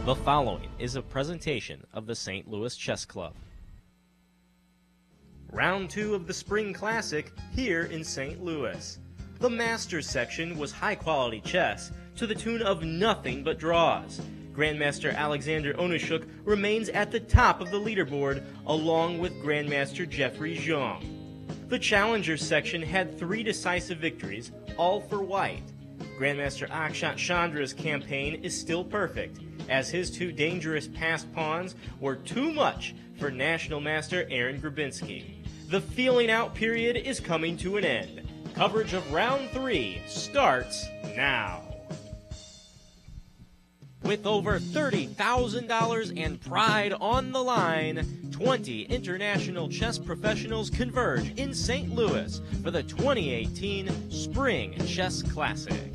The following is a presentation of the St. Louis Chess Club. Round 2 of the Spring Classic here in St. Louis. The Masters section was high-quality chess to the tune of nothing but draws. Grandmaster Alexander Onishuk remains at the top of the leaderboard, along with Grandmaster Jeffrey Zhang. The Challengers section had 3 decisive victories, all for white. Grandmaster Akshat Chandra's campaign is still perfect, as his 2 dangerous passed pawns were too much for National Master Aaron Grabinski. The feeling out period is coming to an end. Coverage of Round 3 starts now. With over $30,000 and pride on the line, 20 international chess professionals converge in St. Louis for the 2018 Spring Chess Classic.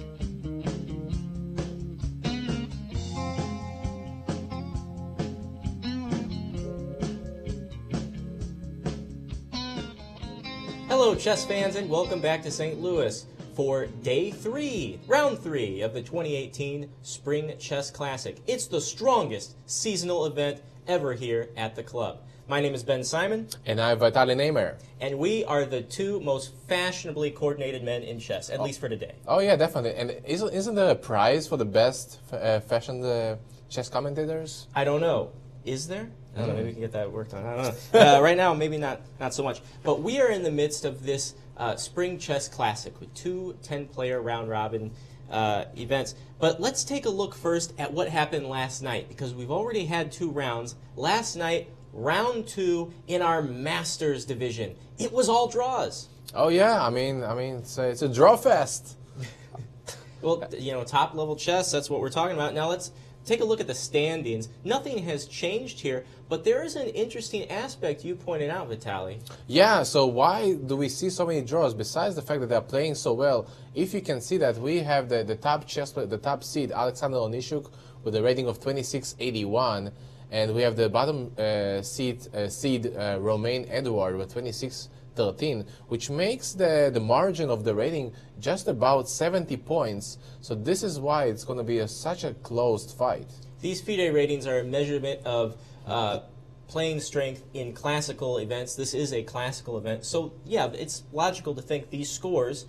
Hello, chess fans, and welcome back to St. Louis for Round 3 of the 2018 Spring Chess Classic. It's the strongest seasonal event ever here at the club. My name is Ben Simon. And I'm Vitaly Neimer. And we are the 2 most fashionably coordinated men in chess, at least for today. Oh, yeah, definitely. And isn't there a prize for the best fashion chess commentators? I don't know. Is there? I don't know, maybe we can get that worked on. I don't know. Right now, maybe not so much. But we are in the midst of this Spring Chess Classic with 2 10-player round-robin events. But let's take a look first at what happened last night, because we've already had 2 rounds. Last night, round 2 in our Masters division. It was all draws. Oh, yeah. I mean, it's a draw fest. Well, you know, top-level chess, that's what we're talking about. Now let's take a look at the standings. Nothing has changed here, but there is an interesting aspect you pointed out, Vitaly. Yeah, so why do we see so many draws? Besides the fact that they're playing so well, if you can see that we have the top chess player, the top seed, Alexander Onishuk, with a rating of 2681, and we have the bottom seed Romain Edouard with 2613, which makes the margin of the rating just about 70 points. So this is why it's going to be such a closed fight. These FIDE ratings are a measurement of playing strength in classical events. This is a classical event. So, yeah, it's logical to think these scores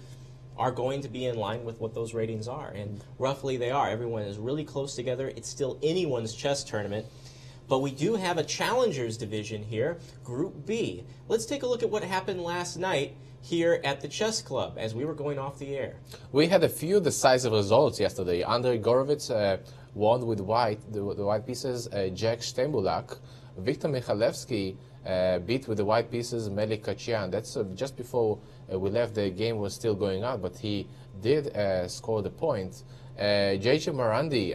are going to be in line with what those ratings are. And roughly they are. Everyone is really close together. It's still anyone's chess tournament. But we do have a Challengers division here, Group B. Let's take a look at what happened last night here at the Chess Club as we were going off the air. We had a few decisive results yesterday. Andrei Gorovets won with the white pieces Jack Stembulak. Viktor Michalevsky beat with the white pieces Melikset Khachiyan. That's just before we left, the game was still going on, but he did score the point. J.J. Morandi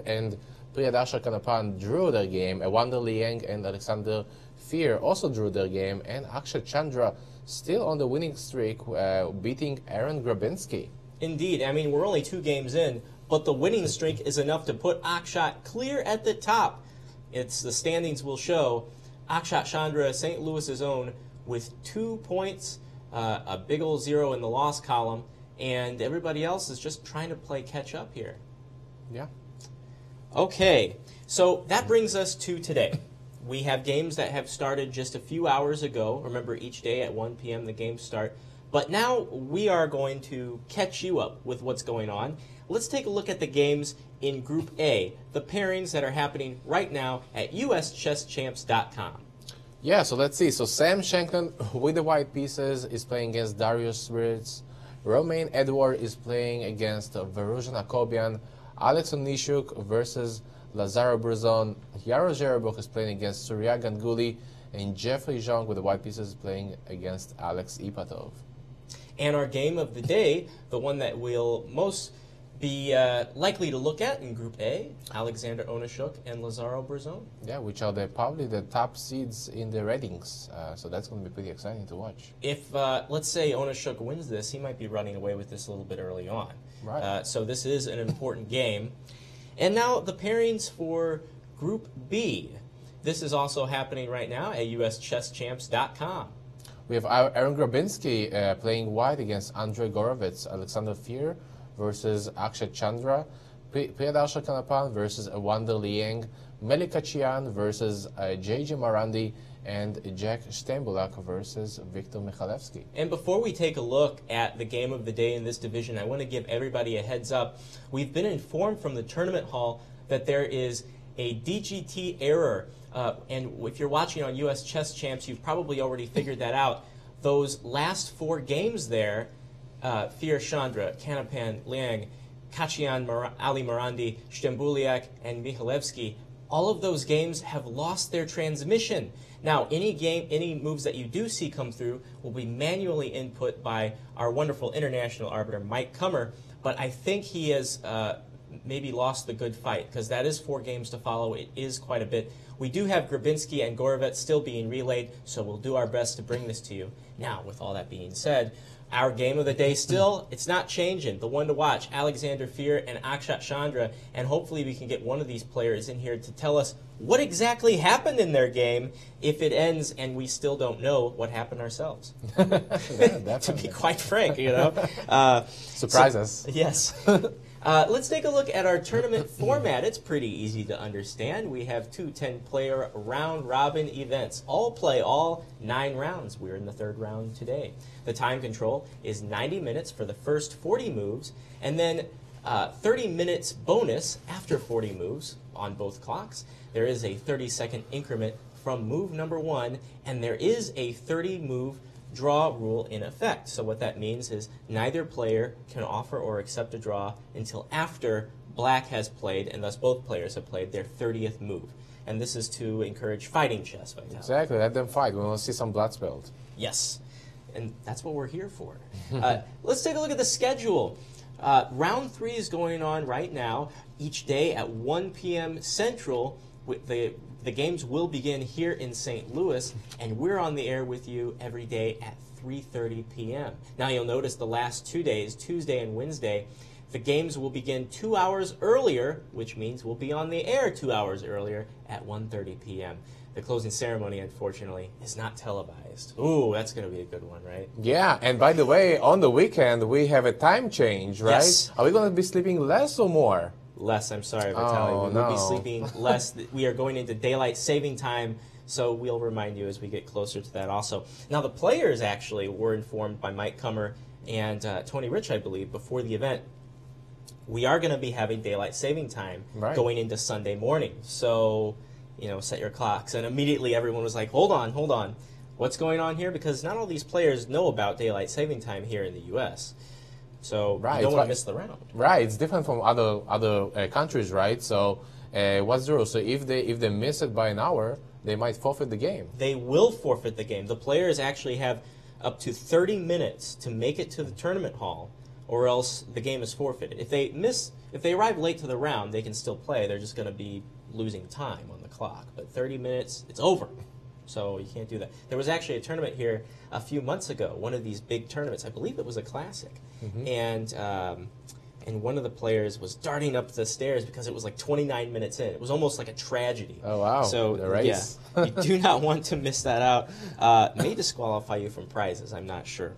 and Priyadarsha Kanapan drew their game. Wander Liang and Alexander Fear also drew their game. And Akshat Chandra still on the winning streak, beating Aaron Grabinski. Indeed. I mean, we're only 2 games in, but the winning streak is enough to put Akshat clear at the top. The standings will show Akshat Chandra, St. Louis's own, with 2 points, a big old 0 in the loss column, and everybody else is just trying to play catch up here. Yeah. Okay, so that brings us to today. We have games that have started just a few hours ago. Remember, each day at 1 p.m. the games start. But now we are going to catch you up with what's going on. Let's take a look at the games in Group A, the pairings that are happening right now at uschesschamps.com. Yeah, so let's see. So Sam Shanklin with the white pieces is playing against Darius Svirts. Romain Edouard is playing against Varuzhan Akobian. Alex Onishuk versus Lazaro Brazon. Yaro Zherebok is playing against Surya Ganguly. And Jeffrey Zhang with the white pieces is playing against Alex Ipatov. And our game of the day, the one that we'll most be likely to look at in Group A, Alexander Onishuk and Lazaro Brazon. Yeah, which are probably the top seeds in the ratings. So that's going to be pretty exciting to watch. If, let's say, Onishuk wins this, he might be running away with this a little bit early on. Right. So this is an important game. And now the pairings for Group B. This is also happening right now at uschesschamps.com. We have Aaron Grabinski playing white against Andrei Gorovets. Alexander Fear versus Akshat Chandra. Priyadarsha Kanapan versus Wanda Liang, Melikset Khachiyan versus J.J. Marandi, and Jack Steinbulak versus Viktor Michalewski. And before we take a look at the game of the day in this division, I want to give everybody a heads up. We've been informed from the tournament hall that there is a DGT error. And if you're watching on U.S. Chess Champs, you've probably already figured that out. Those last 4 games there, Fear Chandra, Kanapan, Liang, Khachiyan, Ali Marandi, Steinbulak, and Michalewski, all of those games have lost their transmission. Now, any moves that you do see come through will be manually input by our wonderful international arbiter, Mike Kummer, but I think he has maybe lost the good fight, because that is 4 games to follow. It is quite a bit. We do have Grabinski and Gorovets still being relayed, so we'll do our best to bring this to you. Now, with all that being said, our game of the day still, it's not changing. The one to watch, Alexander Fear and Akshat Chandra, and hopefully we can get one of these players in here to tell us what exactly happened in their game if it ends and we still don't know what happened ourselves. To be quite frank, you know. Surprise us. Yes. Let's take a look at our tournament format. It's pretty easy to understand. We have 2 10-player round-robin events. All play all 9 rounds. We're in the 3rd round today. The time control is 90 minutes for the first 40 moves, and then 30 minutes bonus after 40 moves on both clocks. There is a 30-second increment from move number 1, and there is a 30-move draw rule in effect. So what that means is neither player can offer or accept a draw until after black has played, and thus both players have played their 30th move. And this is to encourage fighting chess, Vitaly. Exactly, let them fight. We want to see some blood spilled. Yes, and that's what we're here for. Let's take a look at the schedule. Round 3 is going on right now, each day at 1 p.m. Central. The games will begin here in St. Louis, and we're on the air with you every day at 3:30 p.m. Now you'll notice the last 2 days, Tuesday and Wednesday, the games will begin 2 hours earlier, which means we'll be on the air 2 hours earlier at 1:30 p.m. The closing ceremony, unfortunately, is not televised. Ooh, that's going to be a good one, right? Yeah, and by the way, on the weekend, we have a time change, right? Yes. Are we going to be sleeping less or more? Less, I'm sorry, Vitaly. Oh, we will no. be sleeping less. We are going into daylight saving time, so we'll remind you as we get closer to that also. Now, the players actually were informed by Mike Kummer and Tony Rich, I believe, before the event. We are going to be having daylight saving time going into Sunday morning. So, you know, set your clocks. And immediately everyone was like, hold on. What's going on here? Because not all these players know about daylight saving time here in the U.S., so you don't want to miss the round. Right, it's different from other countries, right? So what's the rule? So if they miss it by an hour, they might forfeit the game. They will forfeit the game. The players actually have up to 30 minutes to make it to the tournament hall, or else the game is forfeited. If they arrive late to the round, they can still play. They're just going to be losing time on the clock. But 30 minutes, it's over. So you can't do that. There was actually a tournament here a few months ago, one of these big tournaments. I believe it was a classic. And one of the players was darting up the stairs because it was like 29 minutes in. It was almost like a tragedy. Oh, wow. So, the race. Yeah, you do not want to miss that out. May disqualify you from prizes, I'm not sure.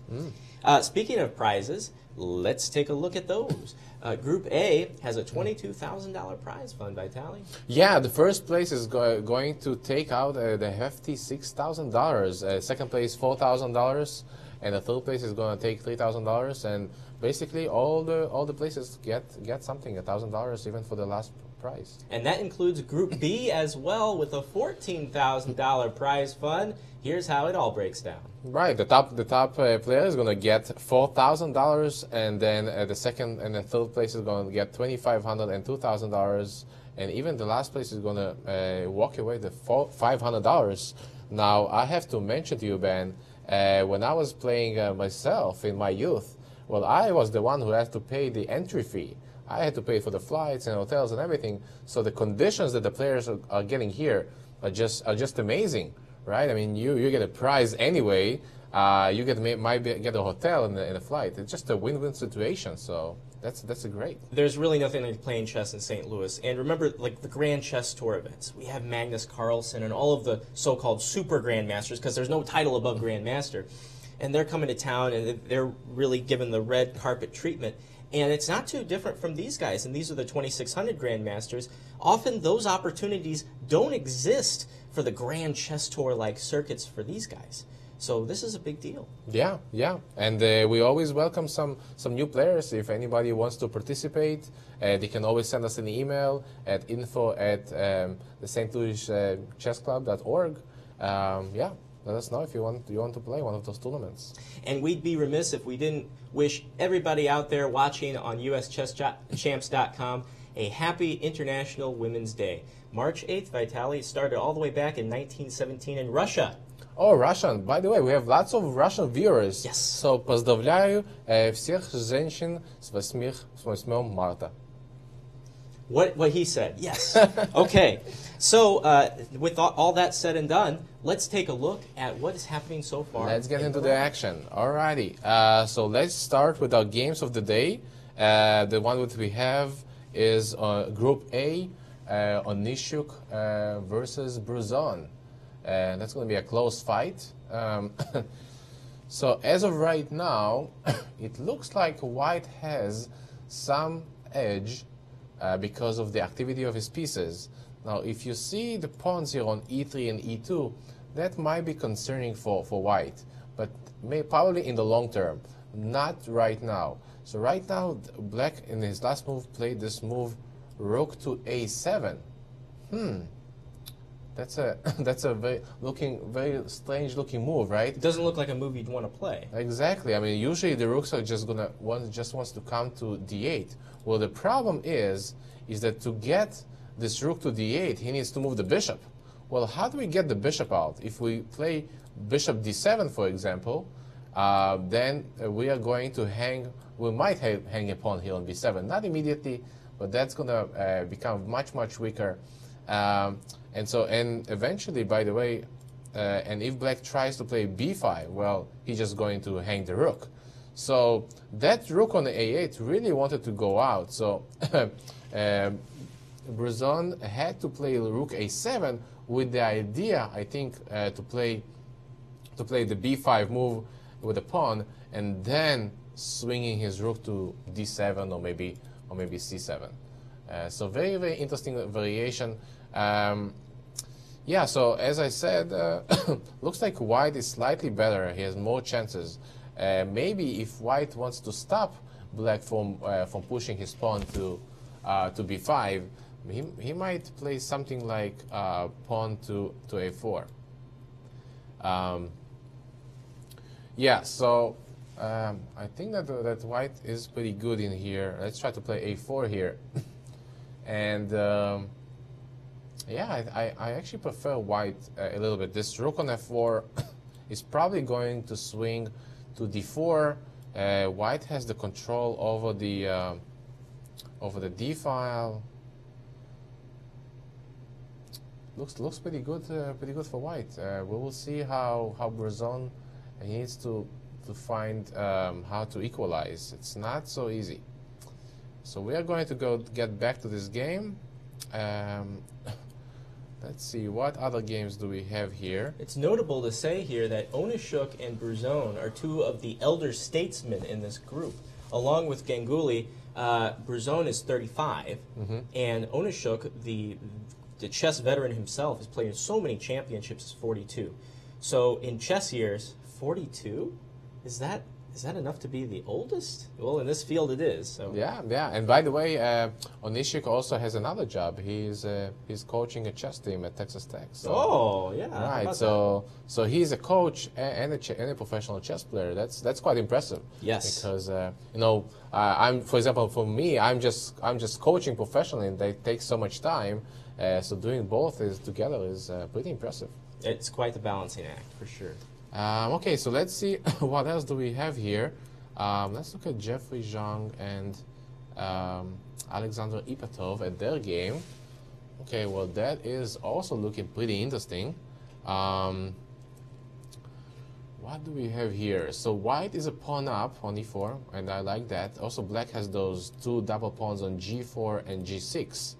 Speaking of prizes, let's take a look at those. Group A has a $22,000 prize fund, Vitaly. Yeah, the first place is going to take out the hefty $6,000. Second place, $4,000. And the third place is going to take $3,000, and basically all the places get something, $1,000 even for the last prize. And that includes Group B as well with a $14,000 prize fund. Here's how it all breaks down. Right, the top player is going to get $4,000, and then the second and the third place is going to get $2,500 and $2,000, and even the last place is going to walk away with $500. Now I have to mention to you, Ben. When I was playing myself in my youth, well, I was the one who had to pay the entry fee. I had to pay for the flights and hotels and everything. So the conditions that the players are getting here are just amazing, right? I mean, you get a prize anyway. You might get a hotel and a flight. It's just a win-win situation. So that's a great. There's really nothing like playing chess in St. Louis. And remember, like the Grand Chess Tour events, we have Magnus Carlsen and all of the so-called super grandmasters, because there's no title above grandmaster, and they're coming to town and they're really given the red carpet treatment. And it's not too different from these guys, and these are the 2600 Grandmasters. Often those opportunities don't exist for the Grand Chess Tour-like circuits for these guys. So this is a big deal. Yeah, yeah. And we always welcome some new players. If anybody wants to participate, they can always send us an email at info@the St. Louis chessclub.org. Yeah. Let us know if you want to play one of those tournaments. And we'd be remiss if we didn't wish everybody out there watching on uschesschamps.com a happy International Women's Day. March 8th, Vitaly, started all the way back in 1917 in Russia. Oh, Russian. By the way, we have lots of Russian viewers. Yes. So, поздравляю всех женщин с 8 марта. What he said, yes. Okay, so with all that said and done, let's take a look at what is happening so far. Let's get into the action. Alrighty. So let's start with our games of the day. The one that we have is Group A, Onishuk versus Bruzon. That's going to be a close fight. So as of right now, it looks like White has some edge because of the activity of his pieces. Now, if you see the pawns here on e3 and e2, that might be concerning for White, but probably in the long term, not right now. So right now, Black in his last move played this move, Rook to a7. That's a very strange looking move, right? It doesn't look like a move you'd want to play. Exactly. I mean, usually the rooks are just wants to come to d8. Well, the problem is that to get this rook to d8, he needs to move the bishop. Well, how do we get the bishop out? If we play bishop d7, for example, then we are going to hang. We might hang a pawn here on b7, not immediately, but that's going to become much weaker. And eventually, by the way, and if Black tries to play b5, well, he's just going to hang the rook. So that rook on the a8 really wanted to go out. So Bruzon had to play rook a7 with the idea, I think, to play the b5 move with a pawn, and then swinging his rook to d7 or maybe c7. So very interesting variation. Yeah, so as I said, looks like White is slightly better. He has more chances. Maybe if White wants to stop Black from pushing his pawn to b5, he might play something like pawn to a4. Yeah, so I think that White is pretty good in here. Let's try to play a4 here. And yeah, I actually prefer White a little bit. This rook on f4 is probably going to swing to d4. White has the control over the d file. Looks pretty good for White. We will see how Bruzon needs to find how to equalize. It's not so easy. So we are going to get back to this game. Let's see, what other games do we have here? It's notable to say here that Onishuk and Bruzon are two of the elder statesmen in this group. Along with Ganguly, Bruzon is 35, and Onishuk, the chess veteran himself, has played in so many championships, is 42. So in chess years, 42? Is that enough to be the oldest? Well, in this field it is. So. Yeah. And by the way, Onishuk also has another job. He's coaching a chess team at Texas Tech. So, oh, yeah. Right. So he's a coach and a professional chess player. That's quite impressive. Yes. Because I'm, for example, for me, I'm just coaching professionally, and they take so much time. So doing both together is pretty impressive. It's quite the balancing act, for sure. Okay, so let's see what else do we have here. Let's look at Jeffrey Zhang and Alexander Ipatov at their game. Okay, well, that is also looking pretty interesting. What do we have here? So White is a pawn up on e4, and I like that. Also, Black has those two double pawns on g4 and g6.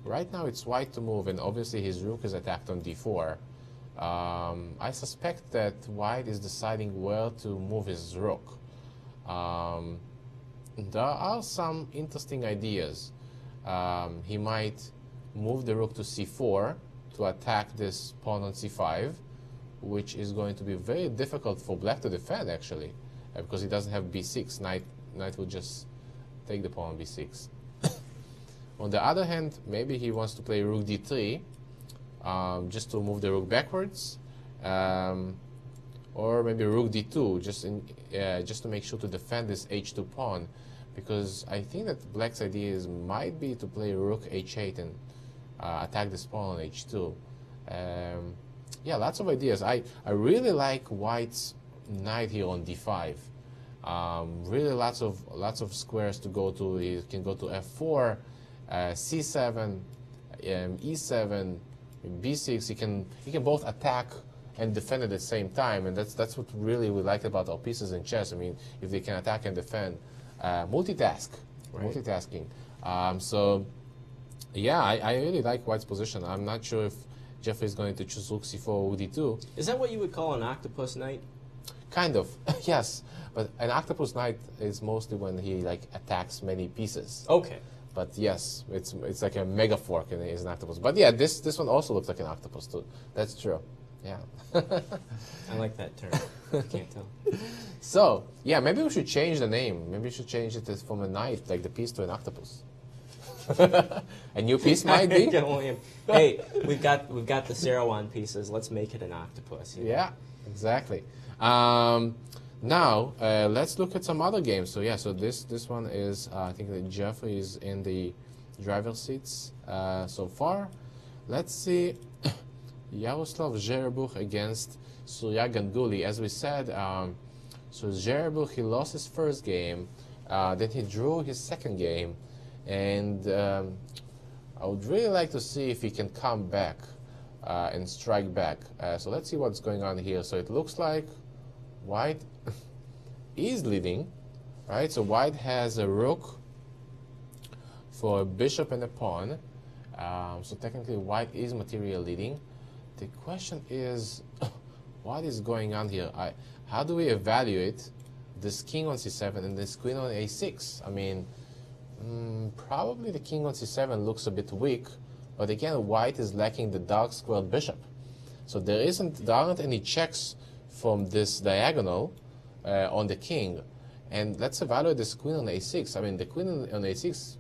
Right now, it's White to move, and obviously his rook is attacked on d4. I suspect that White is deciding where to move his rook. Um, there are some interesting ideas. He might move the rook to c4 to attack this pawn on c5, which is going to be very difficult for black to defend, actually, because he doesn't have b6. Knight will just take the pawn on b6. On the other hand, maybe he wants to play rook d3, just to move the rook backwards, or maybe rook d2, just to make sure to defend this h2 pawn, because I think that black's idea might be to play rook h8 and attack this pawn on h2. Yeah, lots of ideas. I really like white's knight here on d5. Really lots of squares to go to. He can go to f4, c7, e7, b6. He can both attack and defend at the same time, and that's what really we like about our pieces in chess. I mean, if they can attack and defend, multitasking. So yeah, I really like white's position. I'm not sure if Jeffrey is going to choose rook c4 or rook d2. Is that what you would call an octopus knight? Kind of, yes. But an octopus knight is mostly when he attacks many pieces. Okay. But yes, it's like a mega fork and it's an octopus. But yeah, this one also looks like an octopus too. That's true. Yeah. I like that term. I can't tell. So yeah, maybe we should change the name. Maybe we should change it from a knight, like the piece, to an octopus. A new piece might be. Hey, we've got the Sarawon pieces. Let's make it an octopus. Yeah, exactly. Now let's look at some other games. So yeah, so this one is I think that Jeffrey is in the driver's seats so far. Let's see, Yaroslav Zherebuch against Surya Ganguly. As we said, so Zherebuch, he lost his first game, then he drew his second game, and I would really like to see if he can come back and strike back. So let's see what's going on here. So it looks like white is leading, right? So white has a rook for a bishop and a pawn. So technically white is material leading. The question is, what is going on here? How do we evaluate this king on c7 and this queen on a6? I mean, probably the king on c7 looks a bit weak, but again, white is lacking the dark squared bishop. So there aren't any checks from this diagonal on the king. And let's evaluate this queen on a6. I mean, the queen on a6,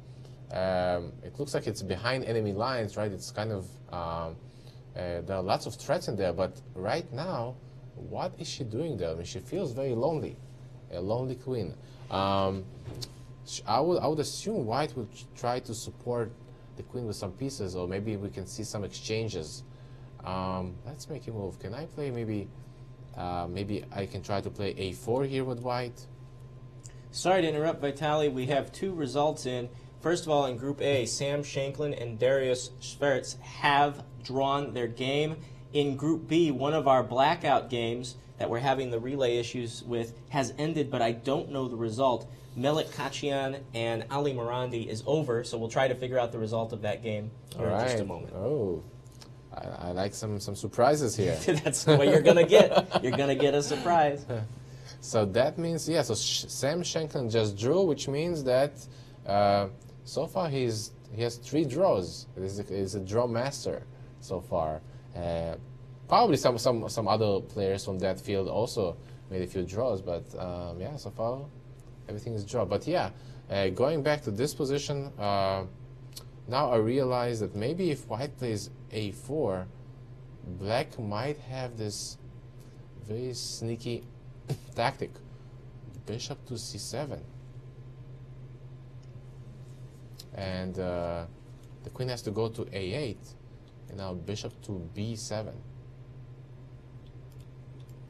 it looks like it's behind enemy lines, right? It's kind of, there are lots of threats in there, but right now, what is she doing there? I mean, she feels very lonely, a lonely queen. I would assume white would try to support the queen with some pieces, or maybe we can see some exchanges. Let's make a move. Can I play maybe I can try to play a4 here with white? Sorry to interrupt, Vitaly. We have two results in. First of all, in Group A, Sam Shanklin and Darius Schwartz have drawn their game. In Group B, one of our blackout games that we're having the relay issues with has ended, but I don't know the result. Melikset Khachiyan and Ali Marandi is over, so we'll try to figure out the result of that game in just a moment. Oh, I like some surprises here. That's what you're going to get. You're going to get a surprise. So that means, yeah, so Sam Shanklin just drew, which means that so far he has 3 draws. He's a draw master so far. Probably some other players from that field also made a few draws, but yeah, so far everything is draw. But yeah, going back to this position, now I realize that maybe if white plays a4, black might have this very sneaky tactic. Bishop to c7. And the queen has to go to a8. And now bishop to b7.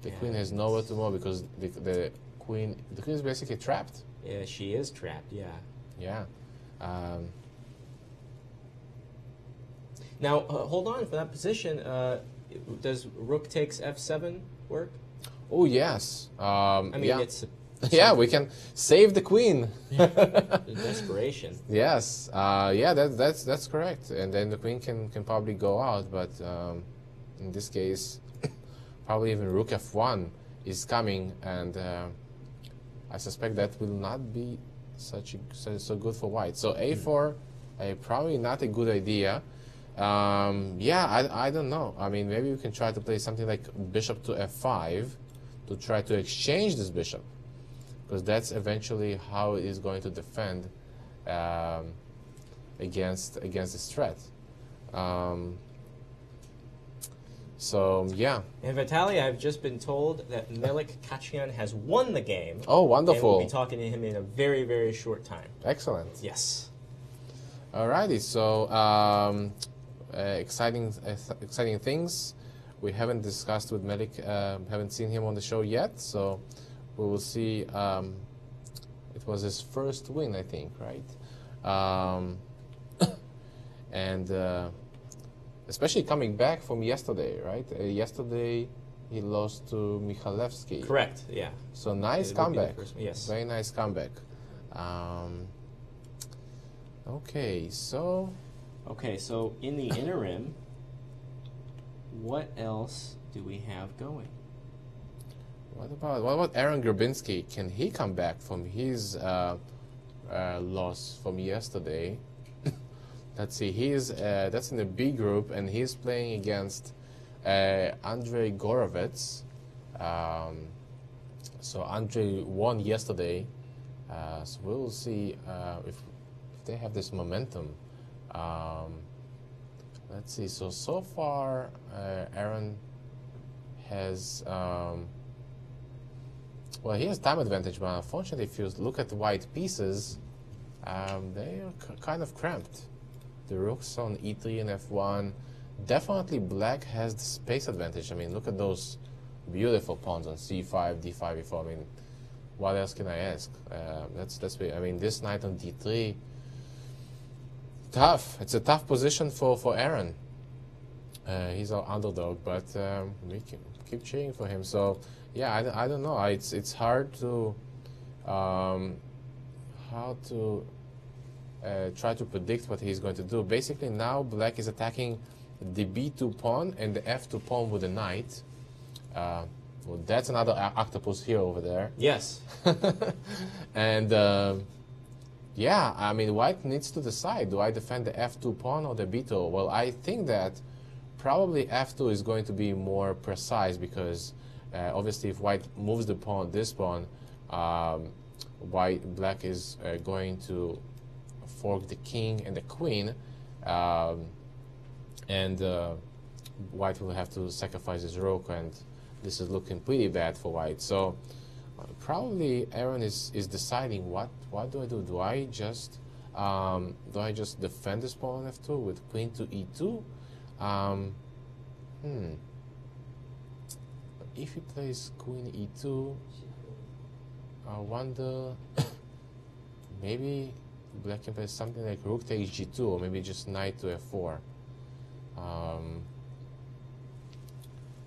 The queen has nowhere to move because the queen is basically trapped. Yeah, she is trapped, yeah. Yeah. Now, hold on, for that position, does rook takes f7 work? Oh, yes. I mean, yeah. it's... Yeah, we can save the queen. Desperation. Yes. Yeah, that's correct. And then the queen can probably go out, but in this case, probably even rook f1 is coming, and I suspect that will not be so good for white. So a4, probably not a good idea. Yeah, I don't know. I mean, maybe we can try to play something like bishop to f5 to try to exchange this bishop, because that's eventually how it is going to defend against this threat. So yeah. And Vitaly, I've just been told that Melikset Khachiyan has won the game. Oh, wonderful! And we'll be talking to him in a very, very short time. Excellent. Yes. Alrighty. So exciting things. We haven't discussed with Melik. Haven't seen him on the show yet. So we will see. It was his first win, I think, right? And especially coming back from yesterday, right? Yesterday he lost to Michalewski. Correct, yeah. So nice comeback. Yes. Very nice comeback. Okay, so... Okay, so in the interim, what else do we have going? What about Aaron Grabinski? Can he come back from his loss from yesterday? Let's see. That's in the B group, and he's playing against Andrei Gorovets. So Andrei won yesterday. So we'll see if they have this momentum. Let's see. So far, Aaron has. Well, he has time advantage, but unfortunately, if you look at the white pieces, they are kind of cramped. The rooks on e3 and f1. Definitely black has the space advantage. I mean, look at those beautiful pawns on c5, d5, e4. I mean, what else can I ask? That's I mean, this knight on d3, tough. It's a tough position for Aaron. He's our underdog, but we can keep cheering for him. So yeah, I don't know. It's hard to how to try to predict what he's going to do. Basically, now black is attacking the b2 pawn and the f2 pawn with the knight. Well, that's another octopus here over there. Yes. And yeah, I mean, white needs to decide: do I defend the f2 pawn or the b2? Well, I think that probably f2 is going to be more precise, because obviously, if white moves the pawn, this pawn, black is going to fork the king and the queen, and white will have to sacrifice his rook, and this is looking pretty bad for white. So probably Aaron is deciding what do I do? Do I just defend this pawn on f2 with queen to e2? If he plays queen e2, I wonder maybe black can play something like rook takes g2, or maybe just knight to f4.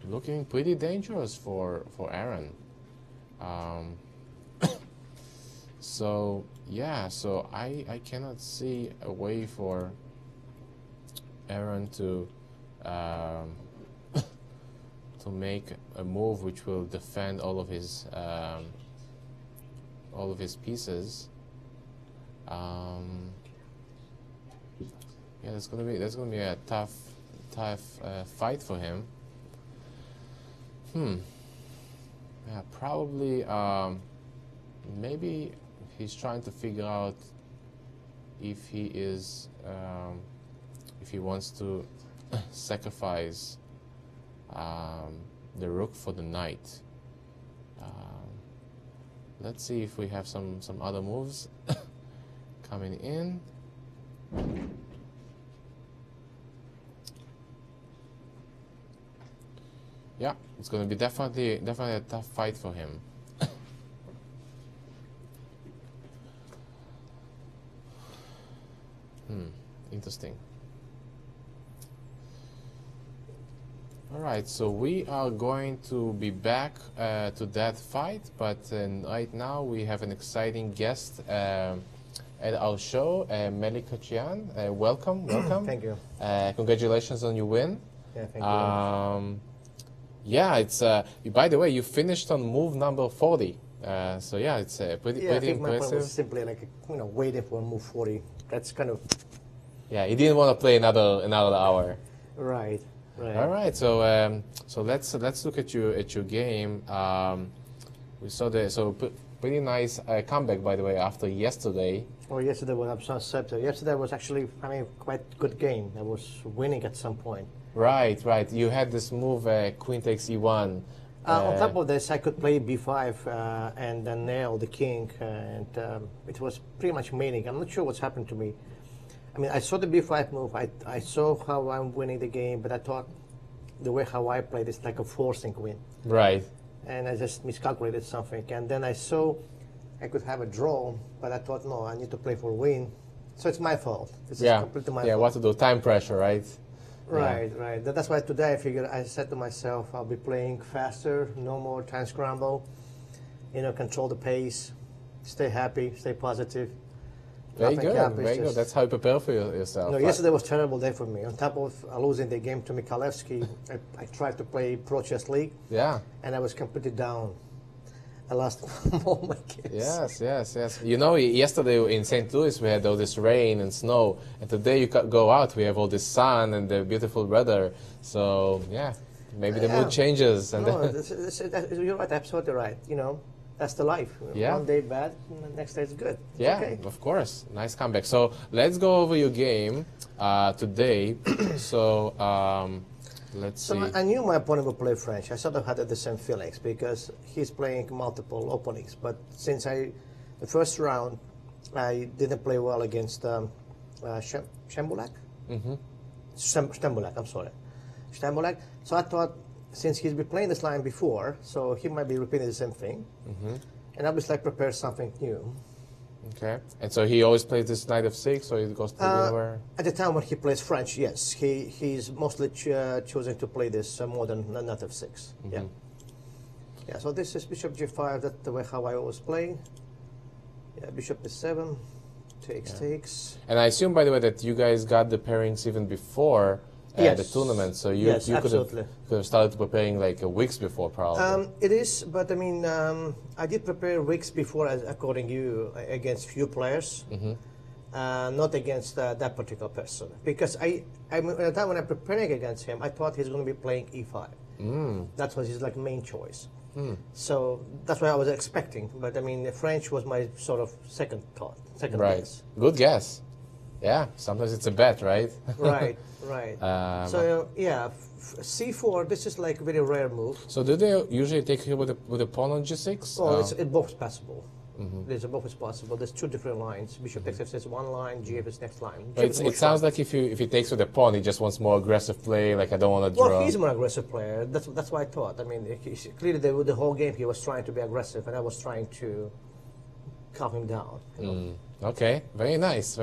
Looking pretty dangerous for Aaron. So yeah, so I cannot see a way for Aaron to make a move which will defend all of his pieces. Yeah, that's gonna be a tough fight for him. Yeah, probably. Maybe he's trying to figure out if he wants to sacrifice the rook for the knight. Let's see if we have some other moves coming in. Yeah, it's going to be definitely a tough fight for him. Interesting. All right, so we are going to be back to that fight, but right now we have an exciting guest at our show, Melikset Khachiyan. Welcome. Thank you. Congratulations on your win. Yeah, thank you. Yeah, it's. By the way, you finished on move number 40. So yeah, it's pretty Yeah, I think my point impressive. was simply like, waiting for move 40. That's kind of Yeah, he didn't want to play another hour. right. All right, so let's look at your game. We saw pretty nice comeback, by the way, after yesterday. Well, yesterday was upset. Yesterday was actually, quite good game. I was winning at some point. Right. You had this move, queen takes e1. On top of this, I could play b5 and then nail the king, and it was pretty much mating. I'm not sure what's happened to me. I mean, I saw the b5 move. I saw how I'm winning the game, but I thought the way how I played is like a forcing win. Right. And I just miscalculated something. And then I saw I could have a draw, but I thought, no, I need to play for win. So it's my fault. This is completely my fault. Yeah, what to do? Time pressure, right? Right. That's why today I said to myself, I'll be playing faster, no more time scramble, control the pace, stay happy, stay positive. Very good. That's how you prepare for yourself. No, yesterday was a terrible day for me. On top of losing the game to Mikhailevsky, I tried to play Pro Chess League. Yeah. And I was completely down. I lost all my kids. Yes. Yesterday in St. Louis we had all this rain and snow, and today you go out, we have all this sun and the beautiful weather. So yeah, maybe the mood changes. And no, you're right, absolutely right. That's the life. Yeah. One day bad, and the next day is good. It's okay. Of course. Nice comeback. So let's go over your game today. So let's see. I knew my opponent would play French. I sort of had the same feelings because he's playing multiple openings. But since the first round, I didn't play well against Stambulak? Mm-hmm. Stambulak, I'm sorry. Stambulak. So I thought, since he's been playing this line before, so he might be repeating the same thing. Mm-hmm. And obviously I prepare something new. Okay. And so he always plays this knight of 6, or he goes to anywhere? At the time when he plays French, yes. He's mostly choosing to play this more than knight of 6. Mm-hmm. Yeah, so this is bishop g5. That's the way how I always play. Yeah, bishop is7, takes. And I assume, by the way, that you guys got the pairings even before the tournament, so you could have started preparing like weeks before, probably. It is, but I mean, I did prepare weeks before, according to you, against few players, not against that particular person, because at the time when I'm preparing against him, I thought he's going to be playing e5. That was his main choice. So that's what I was expecting. But I mean, the French was my sort of second guess. Good guess. Yeah, sometimes it's a bet, right? Right. So yeah, c4. This is like a very rare move. So do they usually take here with a pawn on g6? Oh, it's both possible. Both is possible. There's two different lines. Bishop takes f6 one line, gf is next line. It sounds like if he takes with a pawn, he just wants more aggressive play. Like, I don't want to draw. Well, he's a more aggressive player. That's what I thought. I mean, clearly the whole game he was trying to be aggressive, and I was trying to calm him down. Okay, very nice.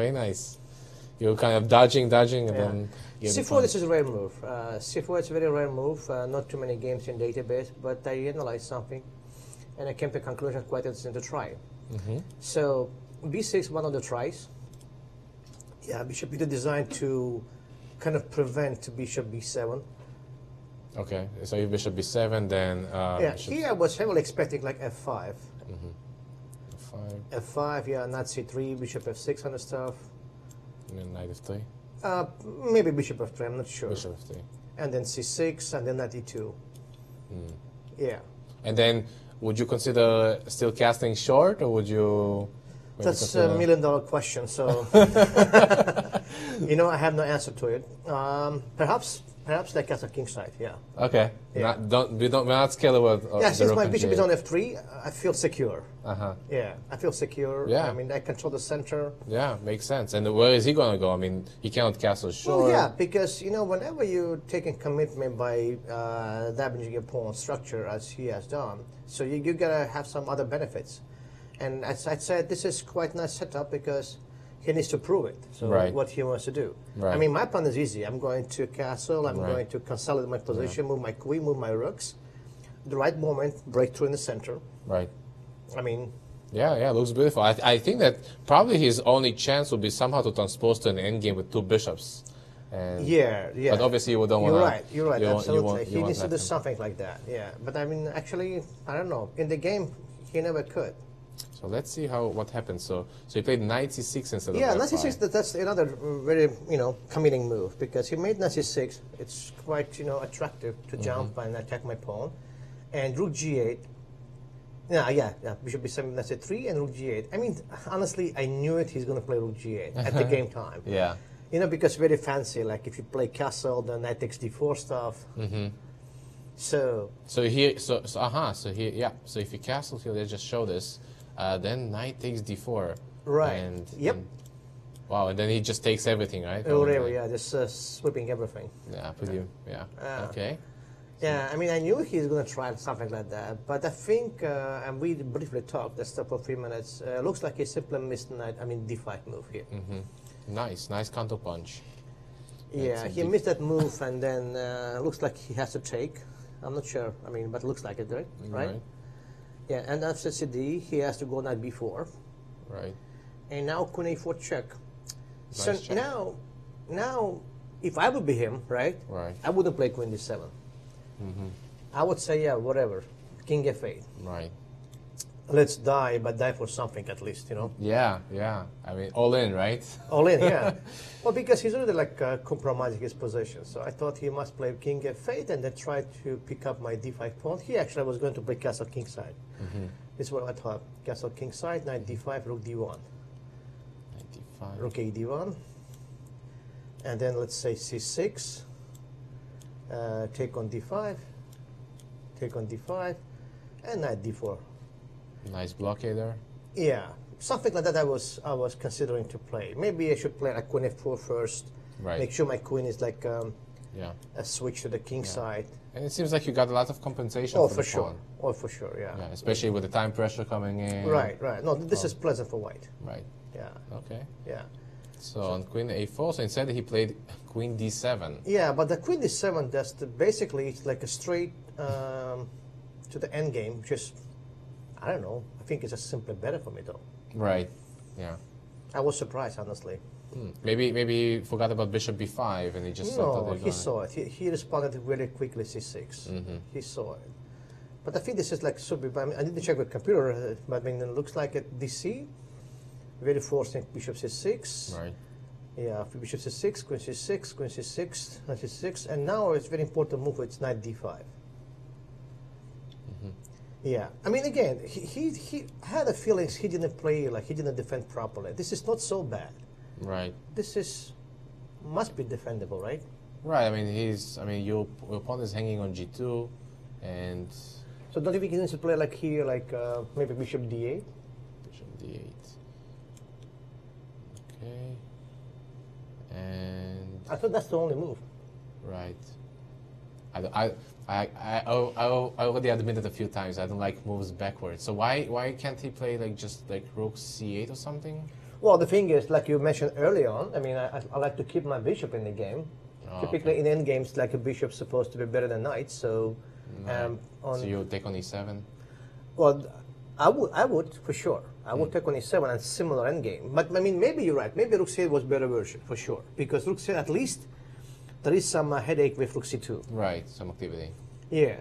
You're kind of dodging, and then... c4, this is a rare move. c4 is a very rare move. Not too many games in database, but I analyzed something, and I came to a conclusion quite interesting to try. So b6, one of the tries. Yeah, bishop b2 designed to kind of prevent bishop b7. Okay, so if bishop b7, then... here I was heavily expecting like f5. f5. f5, yeah, not c3, bishop f6 kind of stuff. And then knight f3? Maybe bishop f3, I'm not sure. Bishop f3. And then c6, and then knight e2. Yeah. And then, would you consider still casting short, or would you... That's a $1 million question, so... I have no answer to it. Perhaps they cast a king side, yeah. Okay. Yeah. We're not scared about since my bishop is on f3, I feel secure. Uh-huh. Yeah, I feel secure. Yeah. I mean, I control the center. Yeah, makes sense. And where is he going to go? I mean, he cannot castle short. Well, yeah, because, whenever you're taking commitment by damaging your pawn structure, as he has done, so you got to have some other benefits. And as I said, this is quite a nice setup because he needs to prove it, so what he wants to do. Right. I mean, my plan is easy. I'm going to castle, I'm going to consolidate my position, move my queen, move my rooks. The right moment, break through in the center. Right. I mean... Yeah, looks beautiful. I think that probably his only chance would be somehow to transpose to an endgame with two bishops. And yeah. But obviously you don't want to... You're right, absolutely. He needs to do something like that, yeah. But I mean, actually, I don't know. In the game, He never could. So let's see what happens. So he played knight c6 instead of Yeah, f5. knight c6. That's another very committing move because he made knight c6. It's quite attractive to jump and attack my pawn, and rook g8. Yeah. Bishop b7, knight c3, and rook g8. I mean, honestly, I knew it. He's going to play rook g8 at the game time. Yeah. Because very fancy. Like if you play castle, then knight takes d4 stuff. So here, so if you castle here, let's just show this. Then knight takes d4. Right. And, Yep. Wow, and then he just takes everything, right? whatever. Yeah, just sweeping everything. Yeah, pretty. Yeah. Okay. Yeah, I mean, I knew he's going to try something like that, but I think, and we briefly talked just for 3 minutes, looks like he simply missed d5 move here. Nice counter punch. Yeah, he missed that move, and then looks like he has to take. I'm not sure, but looks like it, right? Yeah, and after CD, he has to go knight b4. Right. And now queen a4 check. So Nice check. now, if I would be him, right? I wouldn't play queen d7. I would say, yeah, whatever, king f8. Right. Let's die, but die for something at least, Yeah. I mean, all in, right? All in, yeah. Well, because he's already compromising his position. So I thought he must play king f8 and then try to pick up my d5 pawn. He actually was going to play castle kingside. This is what I thought. Castle kingside, knight d5, rook d1. Knight d5. Rook a d1. And then let's say c6. Take on d5. Take on d5. And knight d4. Nice blockade there. Yeah, something like that I was considering to play. Maybe I should play like queen f4 first. Right. Make sure my queen is like a switch to the king Yeah. side. And it seems like you got a lot of compensation Oh, for for the sure. pawn. Oh, for sure, yeah. Yeah, especially with the time pressure coming in. Right. No, this is pleasant for white. Right. Yeah, Okay. yeah. So on queen a4, so instead he played queen d7. Yeah, but the queen d7, basically it's like a straight to the end game. Just, I don't know. I think it's just simply better for me though. Right. Yeah. I was surprised, honestly. Maybe he forgot about bishop b5 and he just thought No, that he saw it. He responded really quickly, c6. He saw it. But I think this is like super. I didn't check with computer, but it looks like a DC. Very forcing bishop c6. Right. Yeah, bishop c6, queen c6, queen c6, knight c6, and now it's very important move. It's knight d5. Yeah, again, he had a feeling he didn't play, he didn't defend properly. This is not so bad. Right. This must be defendable, right? Right. Your pawn is hanging on g2, and So don't you think he needs to play here, maybe bishop d8? bishop d8. Okay. And I thought that's the only move. right. I already admitted a few times I don't like moves backwards. So why can't he play just rook c8 or something? Well, the thing is, like you mentioned early on, I like to keep my bishop in the game. Typically, in end games, a bishop's supposed to be better than knight. So, so you take on e7. Well, I would for sure. I would take on e7 and similar end game. But maybe you're right. Maybe rook c8 was better version for sure because rook c8 at least there is some headache with rook c2. Right, some activity. Yeah,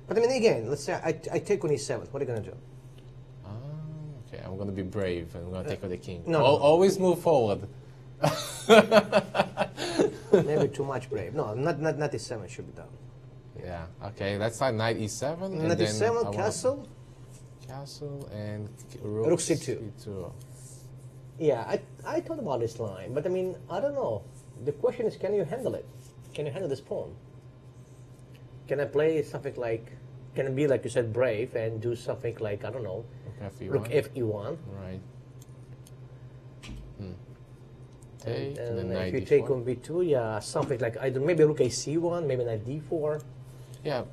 but again, let's say I take on e7. What are you gonna do? Okay, I'm gonna be brave. I'm gonna take on the king. No. Always move forward. Maybe too much brave. No, not e7 should be done. Yeah. Okay, let's start knight e7. Knight and then e7, castle. Castle and Rook c2. c2. Yeah, I thought about this line, but I don't know. The question is, can you handle it? Can you handle this pawn? Can I play something can it be like you said, brave, and do something I don't know, Rook f1. rook fe1? Right. Take, and then if knight you d4. take on b2, yeah, something maybe rook ac1, maybe knight d4. Yeah,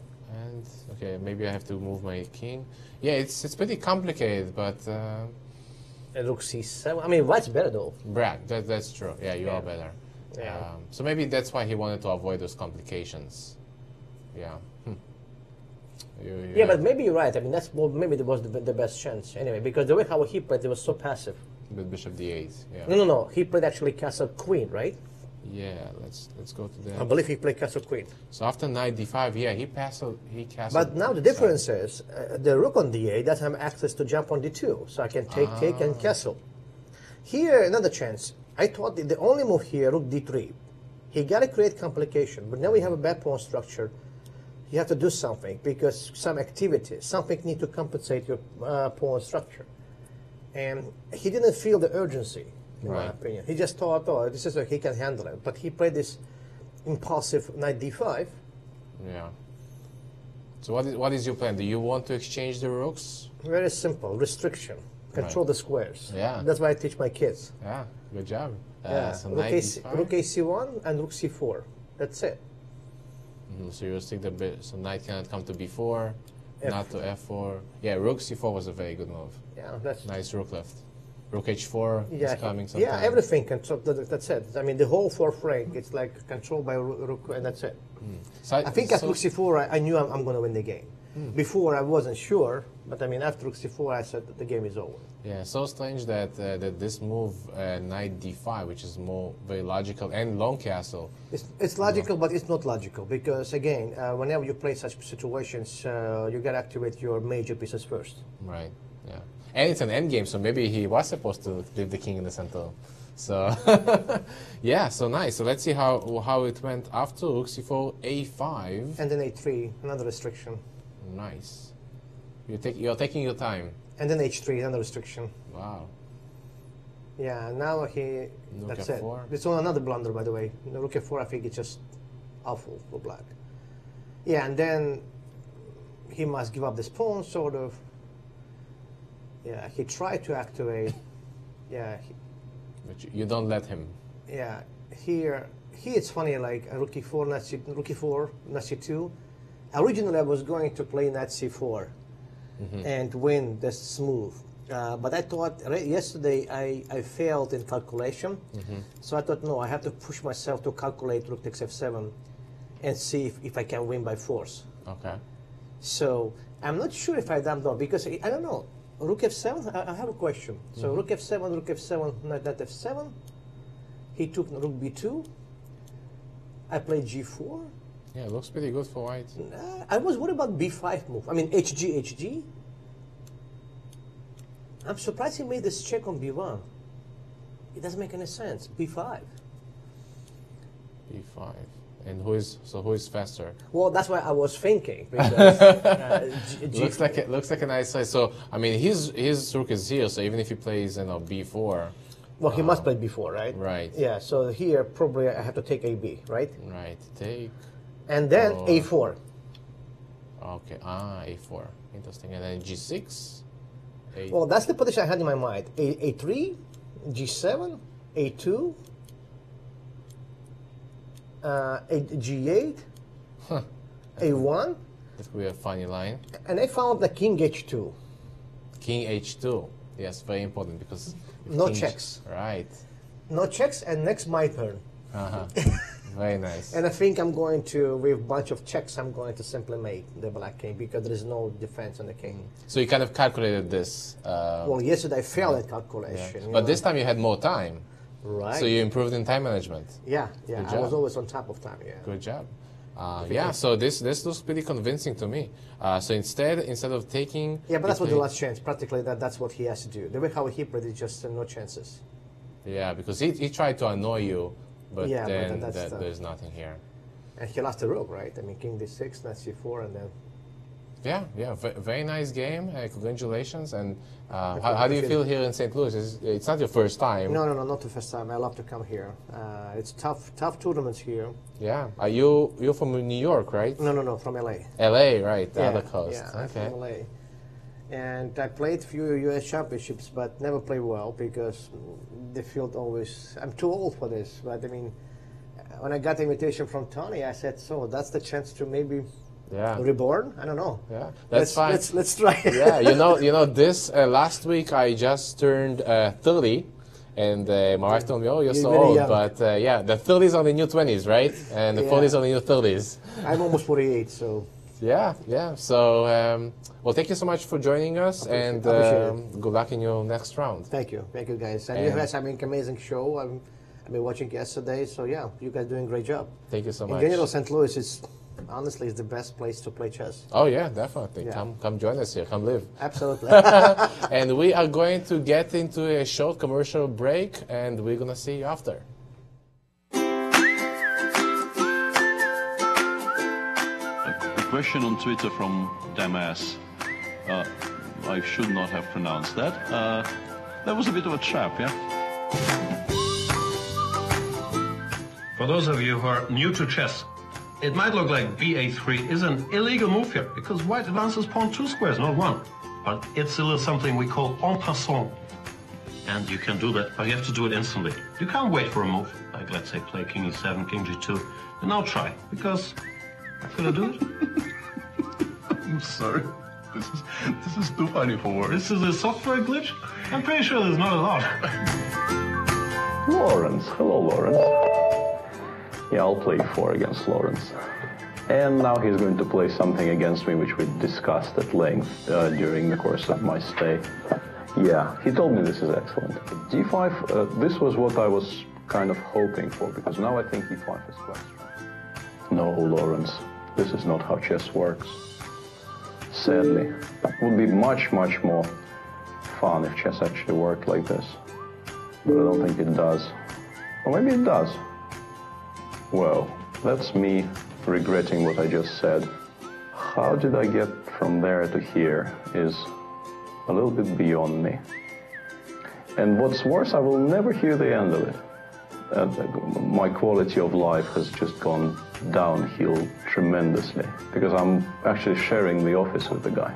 and okay, maybe I have to move my king. Yeah, it's pretty complicated, but And rook c7. White's better though. Brad, that's true. Yeah, you are better. Yeah. So maybe that's why he wanted to avoid those complications. Yeah. Yeah, but maybe you're right. Maybe that was the best chance anyway, because the way how he played, it was so passive. With bishop d8. Yeah. No. He played actually castle queen, right? Yeah, let's go to I that. believe he played castle queen. So after knight d5, yeah, he castled. But now the difference is the rook on d8 doesn't have access to jump on d2, so I can take and castle. Here, another chance. I thought the only move here, rook d3. He got to create complication, but now we have a bad pawn structure. You have to do something because some activity, something need to compensate your pawn structure. And he didn't feel the urgency, in my opinion. He just thought, oh, this is he can handle it. But he played this impulsive knight d5. Yeah. So what is your plan? Do you want to exchange the rooks? Very simple, restriction. Control the squares. Yeah. That's why I teach my kids. Yeah, good job. Yeah. So rook, knight d5? rook ac1 and rook c4. That's it. So you stick the bit, so knight cannot come to b4, not to f4. Yeah, rook c4 was a very good move. Yeah, that's nice rook left. Rook h4 is coming sometime. Yeah, everything control. That's it. I mean, the whole fourth rank, it's like controlled by rook, and that's it. So I think after rook c4, I knew I'm going to win the game. Before, I wasn't sure, but I mean, after rook c4, I said that the game is over. Yeah, so strange that that this move, knight d5, which is more very logical, and long castle. It's logical, but it's not logical because again, whenever you play such situations, you got to activate your major pieces first. Right. Yeah. And it's an endgame, so maybe he was supposed to leave the king in the center. So, yeah, so nice. So let's see how it went after rook c4, a5. And then a3, another restriction. Nice. You're taking your time. And then h3, another restriction. Wow. Yeah, now he. Rook that's f4. it. It's on another blunder, by the way. Rook f4, I think it's just awful for black. Yeah, and then he must give up this pawn, sort of. Yeah, he tried to activate. Yeah. But you don't let him. Yeah, here it's funny. Like rook e4, rook e4, knight c2. Originally, I was going to play knight c4 and win this move. But I thought yesterday I failed in calculation. So I thought, no, I have to push myself to calculate rook takes f7 and see if I can win by force. Okay. So I'm not sure if I done that because I don't know. Rook f7, I have a question. So rook f7, knight f7. He took rook b2. I played g4. Yeah, it looks pretty good for white. I was worried about b5 move. I mean, hg. I'm surprised he made this check on b1. It doesn't make any sense. b5. b5. And who is faster? Well, that's what I was thinking. Because, looks like a nice size. So I mean, his rook is here. So even if he plays, b4. Well, he must play b4, right? Right. Yeah. So here probably I have to take ab, right? Right. Take. And then a4. Okay. A4. Interesting. And then g6. Well, that's the position I had in my mind. A3, g7, a2. G8, A1. That could be a funny line. And I found the king H2. King H2. Yes, very important because no checks. Right. No checks, and next my turn. Very nice. And I think I'm going to, with a bunch of checks, I'm going to simply make the black king because there is no defense on the king. So you kind of calculated this. Well, yesterday I failed at calculation. Yeah. But this time you had more time. Right. So you improved in time management. Yeah. I was always on top of time. Yeah. Good job. Yeah. So this looks pretty convincing to me. So instead of taking. Yeah, but that's what the last chance. Practically, that's what he has to do. The way how he played is just no chances. Yeah, because he tried to annoy you, but yeah, then but there's nothing here. And he lost the rook, right? I mean, king d6, knight c4, and then. Yeah, very nice game. Congratulations. And how do you feel here in St. Louis? It's not your first time. No, not the first time. I love to come here. It's tough tournaments here. Yeah. You're from New York, right? No, from LA. LA, right? The other coast. Yeah, okay. I'm from LA. And I played few U.S. championships, but never played well because the field always. I'm too old for this. But I mean, when I got the invitation from Tony, I said, so that's the chance to maybe. Yeah. Reborn? I don't know. Yeah, that's fine. Let's try. Yeah, you know this last week I just turned 30, and my wife told me, "Oh, you're so old." Young. But yeah, the 30s are the new 20s, right? And the 40s are the new 30s. I'm almost 48, so. Yeah. So, well, thank you so much for joining us, and good luck in your next round. Thank you, guys. And you guys have an amazing show. I've been watching yesterday, so yeah, you guys doing a great job. Thank you so In much. general, St. Louis is honestly is the best place to play chess. Oh yeah, definitely. Yeah. Come join us here. Come live. Absolutely. And we are going to get into a short commercial break, and we're gonna see you after. A question on Twitter from Damas. I should not have pronounced that. That was a bit of a trap, yeah? For those of you who are new to chess, it might look like ba3 is an illegal move here because white advances pawn 2 squares, not 1. But it's a little something we call en passant. And you can do that, but you have to do it instantly. You can't wait for a move, like let's say play king e7, king g2. And now try, because could I do it? I'm sorry. This is too funny for words. This is a software glitch? I'm pretty sure there's not a lot. Lawrence. Hello, Lawrence. Yeah, I'll play 4 against Lawrence. And now he's going to play something against me which we discussed at length during the course of my stay. Yeah, he told me this is excellent. d5, this was what I was kind of hoping for, because now I think e5 is quite strong. No, Lawrence, this is not how chess works. Sadly, it would be much, much more fun if chess actually worked like this. But I don't think it does. Or maybe it does. Well, that's me regretting what I just said. How did I get from there to here is a little bit beyond me. And what's worse, I will never hear the end of it. My quality of life has just gone downhill tremendously because I'm actually sharing the office with the guy.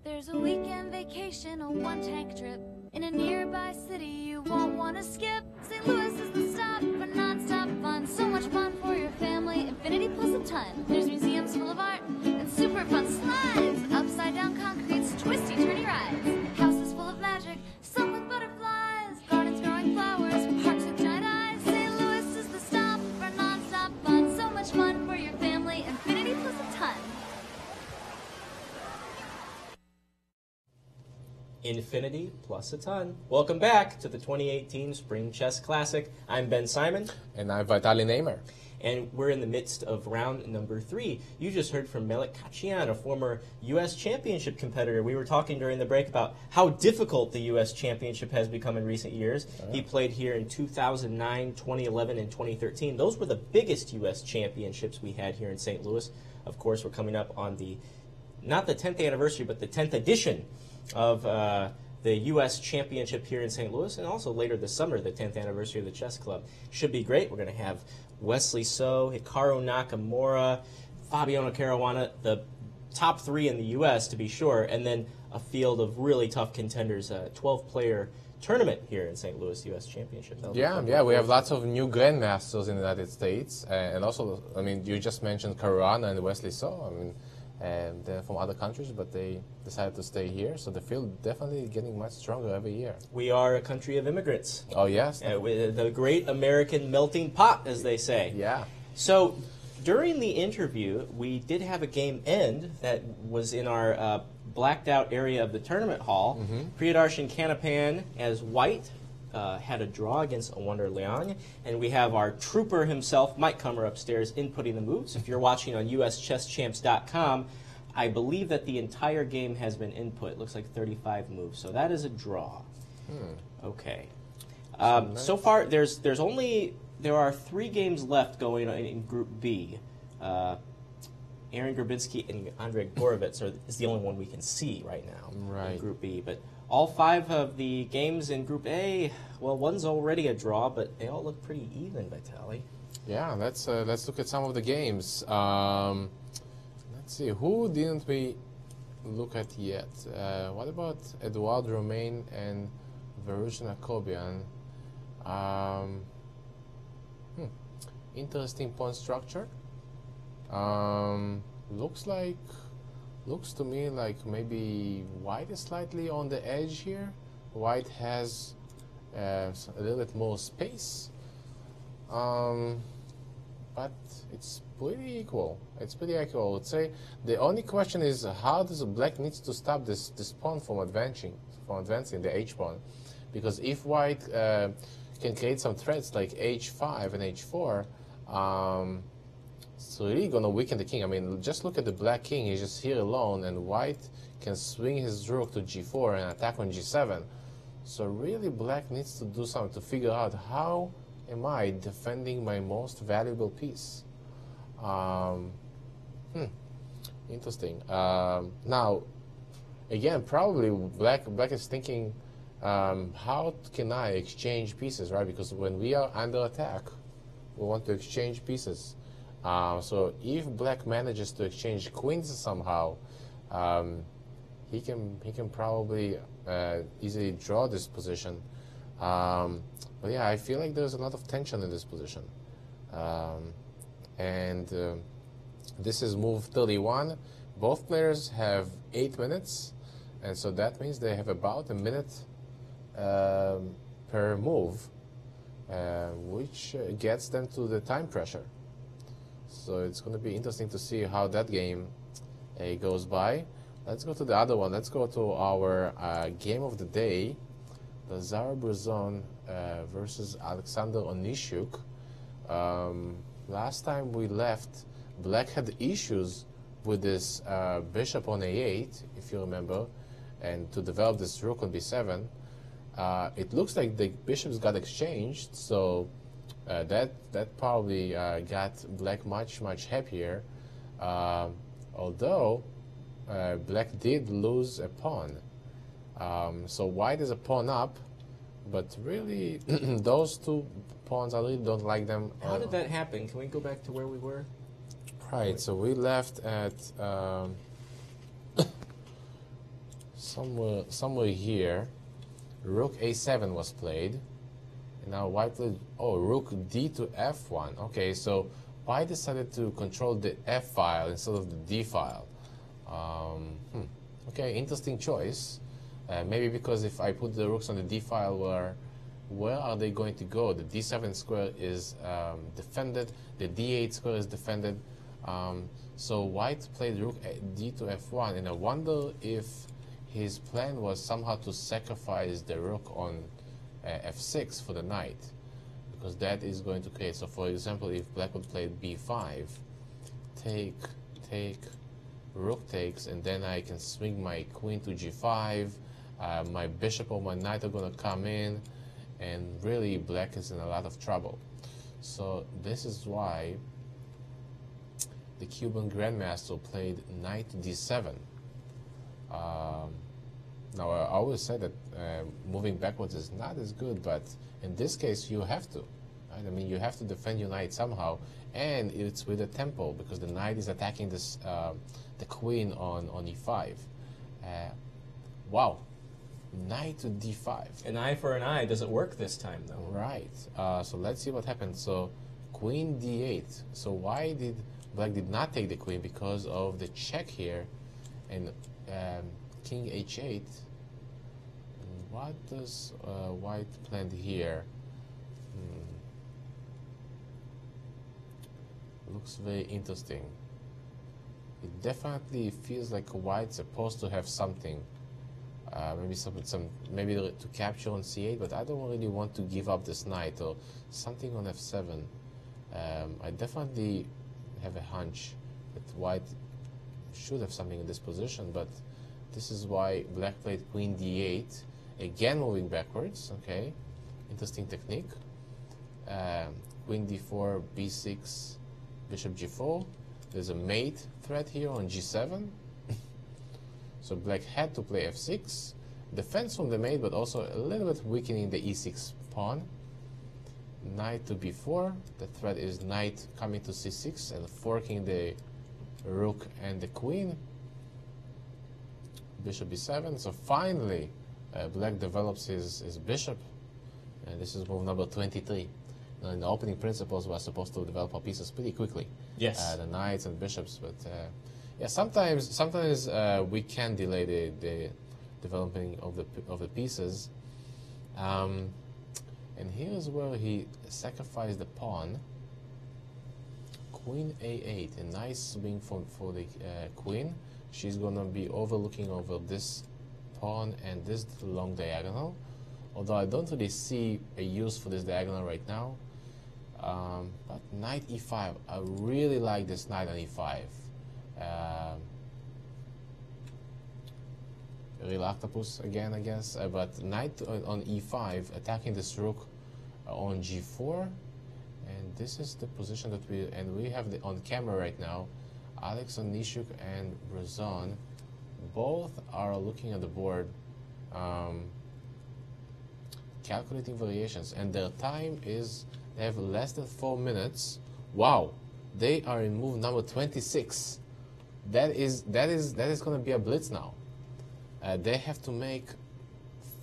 There's a weekend vacation, a one-tank trip in a nearby city you won't want to skip. St. Louis is the stop for non-stop fun. So much fun for your family, infinity plus a ton. There's museums full of art and super fun slides, upside-down concretes, twisty, turny rides, houses full of magic, some with butterflies, gardens growing flowers, parks with giant eyes. St. Louis is the stop for non-stop fun. So much fun for your family, infinity plus a ton. Infinity plus a ton. Welcome back to the 2018 Spring Chess Classic. I'm Ben Simon. And I'm Vitaly Neimer. And we're in the midst of round number 3. You just heard from Melikset Khachiyan, a former U.S. Championship competitor. We were talking during the break about how difficult the U.S. Championship has become in recent years. He played here in 2009, 2011, and 2013. Those were the biggest U.S. championships we had here in St. Louis. Of course, we're coming up on not the 10th anniversary, but the 10th edition of the U.S. Championship here in St. Louis, and also later this summer, the 10th anniversary of the Chess Club. Should be great. We're going to have Wesley So, Hikaru Nakamura, Fabiano Caruana, the top 3 in the U.S. to be sure, and then a field of really tough contenders, a 12-player tournament here in St. Louis, U.S. Championship. Yeah, we have lots of new grandmasters in the United States, and also, I mean, you just mentioned Caruana and Wesley So. I mean, and they're from other countries, but they decided to stay here. So the field definitely getting much stronger every year. We are a country of immigrants. Oh, yes. With the great American melting pot, as they say. Yeah. So during the interview, we did have a game end that was in our blacked out area of the tournament hall. Priyadarsh and Kanapan as white had a draw against Wonder Leong, and we have our trooper himself, Mike Kummer, upstairs inputting the moves. If you're watching on uschesschamps.com, I believe that the entire game has been input. It looks like 35 moves, so that is a draw. Okay. So far, there are 3 games left going on in Group B. Aaron Grabinski and Andrei Gorovets is the only one we can see right now in Group B. But all 5 of the games in Group A, well, one's already a draw, but they all look pretty even, Vitaly. Yeah, let's look at some of the games. Let's see, who didn't we look at yet? What about Eduard Romain and Verushna Kobian? Interesting pawn structure. Looks to me like maybe white is slightly on the edge here. White has a little bit more space, but it's pretty equal. It's pretty equal, I would say. The only question is how does black needs to stop this pawn from advancing the h pawn, because if white can create some threats like h5 and h4. So really going to weaken the king. I mean, just look at the black king. He's just here alone, and white can swing his rook to g4 and attack on g7. So really, black needs to do something to figure out how am I defending my most valuable piece. Interesting. Now, again, probably black is thinking, how can I exchange pieces, right? Because when we are under attack, we want to exchange pieces. So if black manages to exchange queens somehow, he can probably easily draw this position. But yeah, I feel like there's a lot of tension in this position. This is move 31. Both players have 8 minutes, and so that means they have about a minute per move, which gets them to the time pressure. So it's going to be interesting to see how that game goes by. Let's go to the other one. Let's go to our game of the day, Lazar Bruzon versus Alexander Onishuk. Last time we left, black had issues with this bishop on a8, if you remember, and to develop this rook on b7. It looks like the bishops got exchanged, so that probably got black much happier, although black did lose a pawn. So white is a pawn up, but really those two pawns, I really don't like them. How did that happen? Can we go back to where we were? Right, so we left at somewhere here. Rook a7 was played. And now white played, rook d to f1. Okay, so white decided to control the f file instead of the d file. Okay, interesting choice. Maybe because if I put the rooks on the d file, where are they going to go? The d7 square is defended, the d8 square is defended. So white played rook d to f1, and I wonder if his plan was somehow to sacrifice the rook on f6 for the knight, because that is going to create. So for example, if black would play b5, take, rook takes, and then I can swing my queen to g5, my bishop or my knight are going to come in, and really black is in a lot of trouble. So this is why the Cuban Grandmaster played knight d7. Now, I always say that moving backwards is not as good, but in this case, you have to. Right? I mean, you have to defend your knight somehow, and it's with a tempo, because the knight is attacking this the queen on e5. Wow, knight to d5. An eye for an eye doesn't work this time, though. Right. So let's see what happens. So queen d8. So why did black did not take the queen? Because of the check here, and king h8. What does white plan here? looks very interesting. It definitely feels like white's supposed to have something. Maybe to capture on c8, but I don't really want to give up this knight or something on f7. I definitely have a hunch that white should have something in this position, but this is why black played queen d8, again moving backwards. Okay, interesting technique. Queen d4, b6, bishop g4. There's a mate threat here on g7. So black had to play f6, defense from the mate, but also a little bit weakening the e6 pawn. Knight to b4. The threat is knight coming to c6 and forking the rook and the queen. Bishop b7. So finally, black develops his bishop. And this is move number 23. Now, in the opening principles, we're supposed to develop our pieces pretty quickly. Yes. The knights and bishops, but yeah, sometimes we can delay the developing of the pieces. And here's where he sacrificed the pawn. Queen a8, a nice swing for the queen. She's gonna be overlooking over this pawn and this long diagonal. Although I don't really see a use for this diagonal right now. But knight e5, I really like this knight on e5. Real octopus again, I guess. But knight on e5, attacking this rook on g4. And this is the position that we have on camera right now. Alex Onishuk and Razan both are looking at the board, calculating variations, and their time is, they have less than 4 minutes. Wow, they are in move number 26. That is going to be a blitz now. They have to make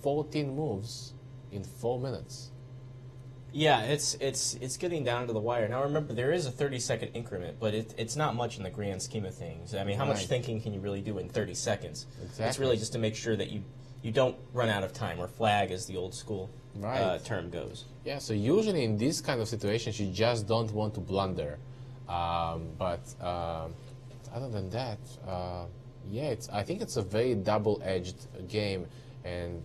14 moves in 4 minutes. Yeah, it's getting down to the wire. Now remember, there is a 30-second increment, but it's not much in the grand scheme of things. I mean, how much thinking can you really do in 30 seconds? Exactly. It's really just to make sure that you don't run out of time, or flag, as the old school term goes. Yeah, so usually in these kind of situations, you just don't want to blunder. But other than that, yeah, I think it's a very double-edged game, and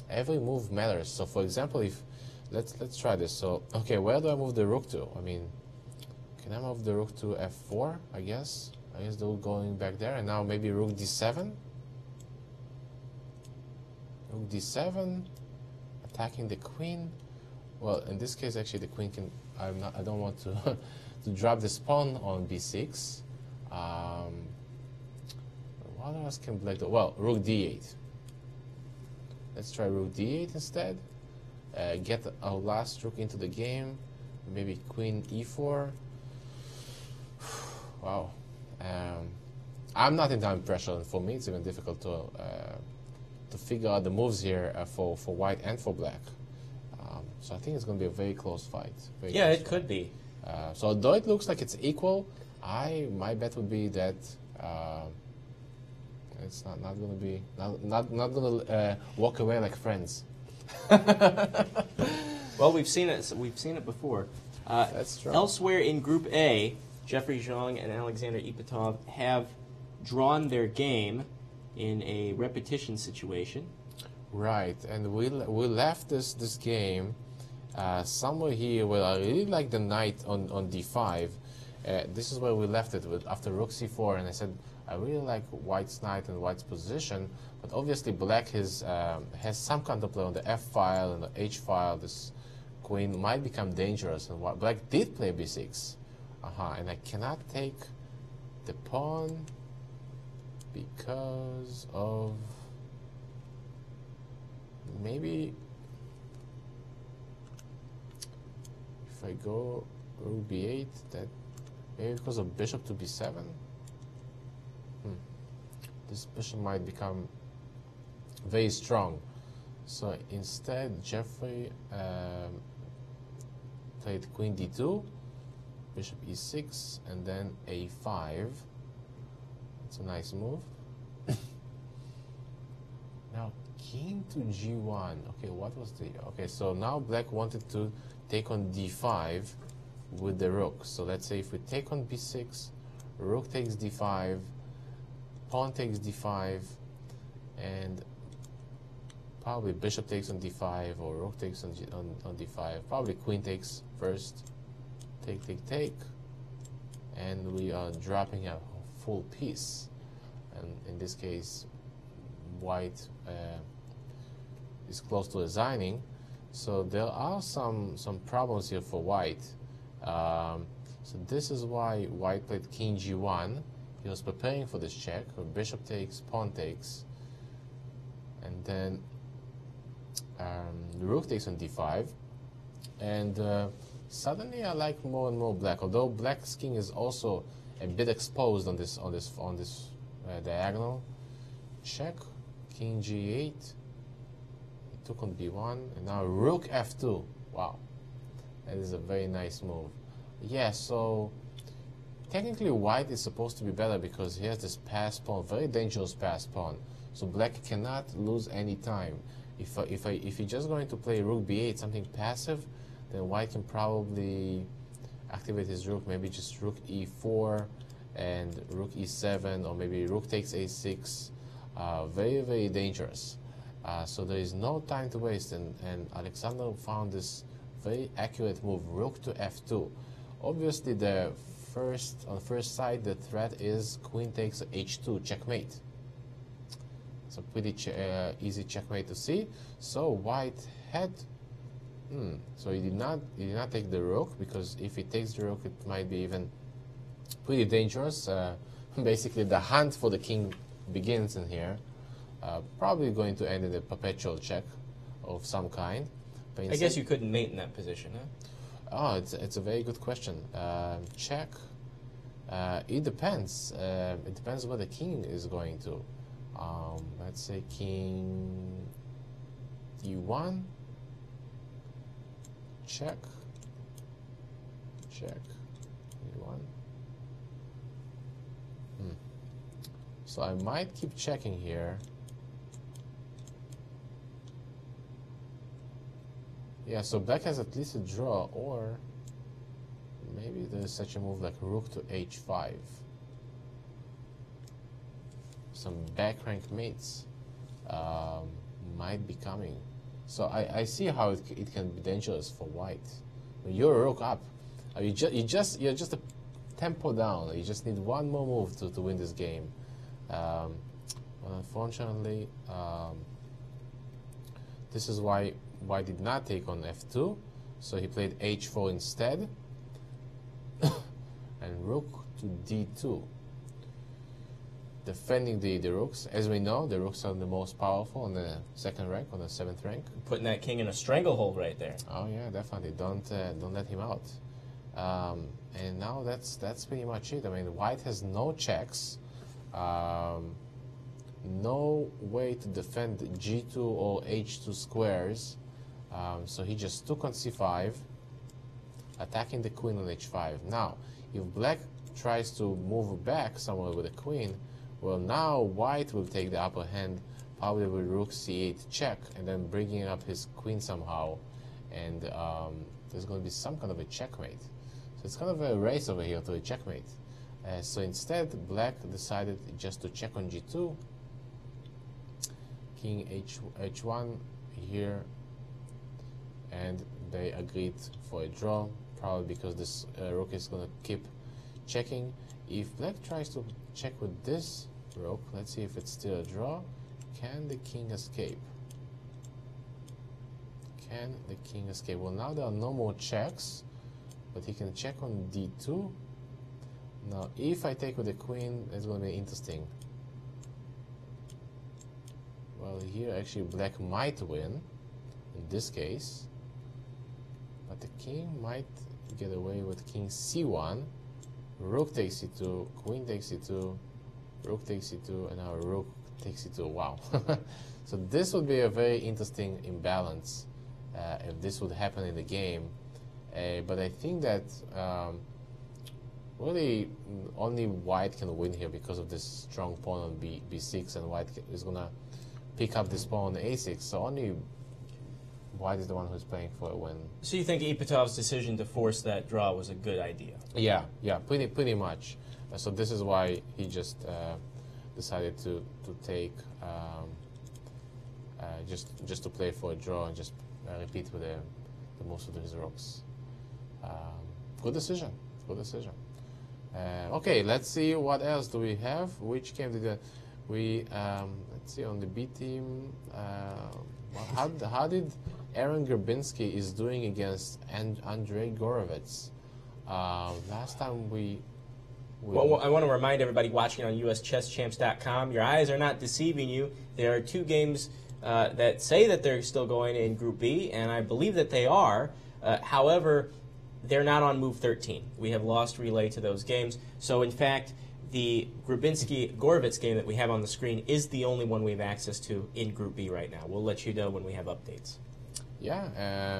every move matters. So, for example, if let's try this. So, okay, where do I move the rook to? I mean, can I move the rook to f4? I guess the rook going back there, and now maybe rook d7. Rook d7, attacking the queen. Well, in this case, actually, the queen can. I don't want to to drop this pawn on b6. What else can black do? Well, rook d8. Let's try rook d8 instead. Get our last rook into the game. Maybe queen e4. Wow. I'm not in time pressure, and for me it's even difficult to figure out the moves here for white and for black. So I think it's going to be a very close fight. Yeah, it could be. So though it looks like it's equal, my bet would be that it's not going to be not going to walk away like friends. Well, we've seen it before. That's true. Elsewhere in Group A, Jeffrey Zhang and Alexander Ipatov have drawn their game in a repetition situation. Right, and we left this game somewhere here where I really like the knight on d5. This is where we left it after rook c4, and I said I really like white's knight and white's position, but obviously black has some counterplay on the f file and the h file. This queen might become dangerous, and black did play b6. And I cannot take the pawn because of maybe if I go rook b8, that maybe because of bishop to b7. This bishop might become very strong. So instead, Jeffrey played queen d2, bishop e6, and then a5. It's a nice move. Now king to g1. Okay, what was the... Okay, so now black wanted to take on d5. with the rook. So let's say if we take on b6, rook takes d5, pawn takes d5, and probably bishop takes on d5 or rook takes on d5. Probably queen takes first. Take, take, take. And we are dropping a full piece. And in this case, white is close to resigning. So there are some problems here for white. So this is why white played king g1. He was preparing for this check. Bishop takes, pawn takes, and then rook takes on d5. And suddenly I like more and more black. Although black's king is also a bit exposed on this diagonal. Check, king g8. He took on b1, and now rook f2. Wow, that is a very nice move. Yeah, so technically white is supposed to be better because he has this pass pawn, very dangerous pass pawn. So black cannot lose any time. If you're just going to play rook b8, something passive, then white can probably activate his rook, maybe just rook e4 and rook e7, or maybe rook takes a6. Very, very dangerous. So there is no time to waste, and Alexander found this very accurate move, rook to f2. Obviously, on first sight, the threat is queen takes h2, checkmate. It's a pretty easy checkmate to see. So white had, so he did not take the rook, because if he takes the rook, it might be even pretty dangerous. Basically, the hunt for the king begins in here. Probably going to end in a perpetual check of some kind. But I guess you couldn't mate in that position, huh? Oh, it's a very good question. Check. It depends. It depends where the king is going to. Let's say king d1. Check. Check. d1. So I might keep checking here. Yeah, so black has at least a draw, or maybe there's such a move like rook to h5. Some back rank mates might be coming. So I see how it can be dangerous for white. When you're rook up, you're just a tempo down. You just need one more move to win this game. Unfortunately, this is why white did not take on f2, so he played h4 instead, and rook to d2, defending the rooks. As we know, the rooks are the most powerful on the second rank, on the 7th rank. Putting that king in a stranglehold right there. Oh yeah, definitely. Don't let him out. And now that's pretty much it. I mean, white has no checks. No way to defend g2 or h2 squares, so he just took on c5, attacking the queen on h5. Now, if black tries to move back somewhere with the queen, well, now white will take the upper hand, probably with rook c8 check, and then bringing up his queen somehow, and there's going to be some kind of a checkmate. So it's kind of a race over here to a checkmate. So instead, black decided just to check on g2, king h1 here, and they agreed for a draw, probably because this rook is going to keep checking. If black tries to check with this rook, let's see if it's still a draw. Can the king escape? Can the king escape? Well, now there are no more checks, but he can check on d2. Now, if I take with the queen, it's going to be interesting. Well, here actually black might win in this case, but the king might get away with king c1, rook takes c2, queen takes c2, rook takes c2, and now rook takes c2. Wow. So this would be a very interesting imbalance if this would happen in the game. But I think that really only white can win here because of this strong pawn on b6, and white is going to pick up this pawn on a6. So only White is the one who's playing for a win. So you think Ipatov's decision to force that draw was a good idea? Yeah, pretty much. So this is why he just decided to take just to play for a draw and just repeat with the most of his rooks. Good decision. Good decision. Okay, let's see what else do we have. Which game did we? Let's see on the B team. How did Aaron Grabinski is doing against Andrei Gorovets? Last time we well, I want to remind everybody watching on USChessChamps.com, your eyes are not deceiving you. There are two games that say that they're still going in Group B, and I believe that they are. However, they're not on Move 13. We have lost relay to those games. So, in fact, the Grabinski-Gorovets game that we have on the screen is the only one we have access to in Group B right now. We'll let you know when we have updates. Yeah,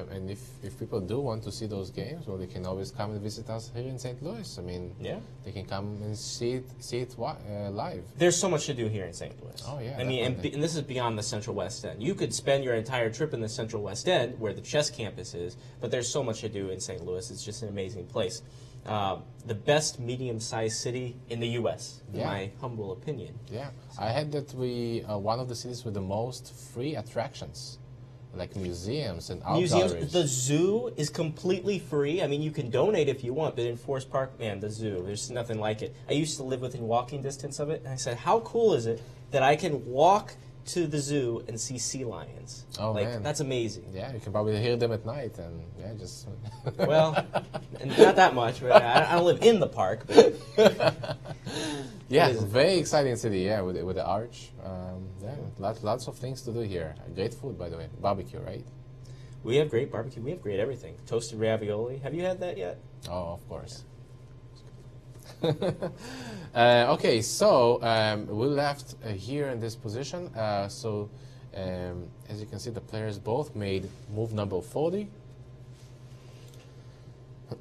and if people do want to see those games, well, they can always come and visit us here in St. Louis. I mean, yeah, they can come and see it live. There's so much to do here in St. Louis. Oh, yeah. I mean, and this is beyond the Central West End. You could spend your entire trip in the Central West End, where the chess campus is, but there's so much to do in St. Louis. It's just an amazing place. The best medium-sized city in the U.S., in my humble opinion. Yeah, I had that we one of the cities with the most free attractions, like museums and art galleries. The zoo is completely free. I mean, you can donate if you want, but in Forest Park, man, the zoo, there's nothing like it. I used to live within walking distance of it, and I said, how cool is it that I can walk to the zoo and see sea lions? Oh, like, man. That's amazing. Yeah, you can probably hear them at night, and yeah, just... Well, not that much, but I don't live in the park, but... Yeah, very exciting city, yeah, with the arch. Yeah, lots of things to do here. Great food, by the way. Barbecue, right? We have great barbecue. We have great everything. Toasted ravioli. Have you had that yet? Oh, of course. Okay, so we left here in this position. As you can see, the players both made move number 40.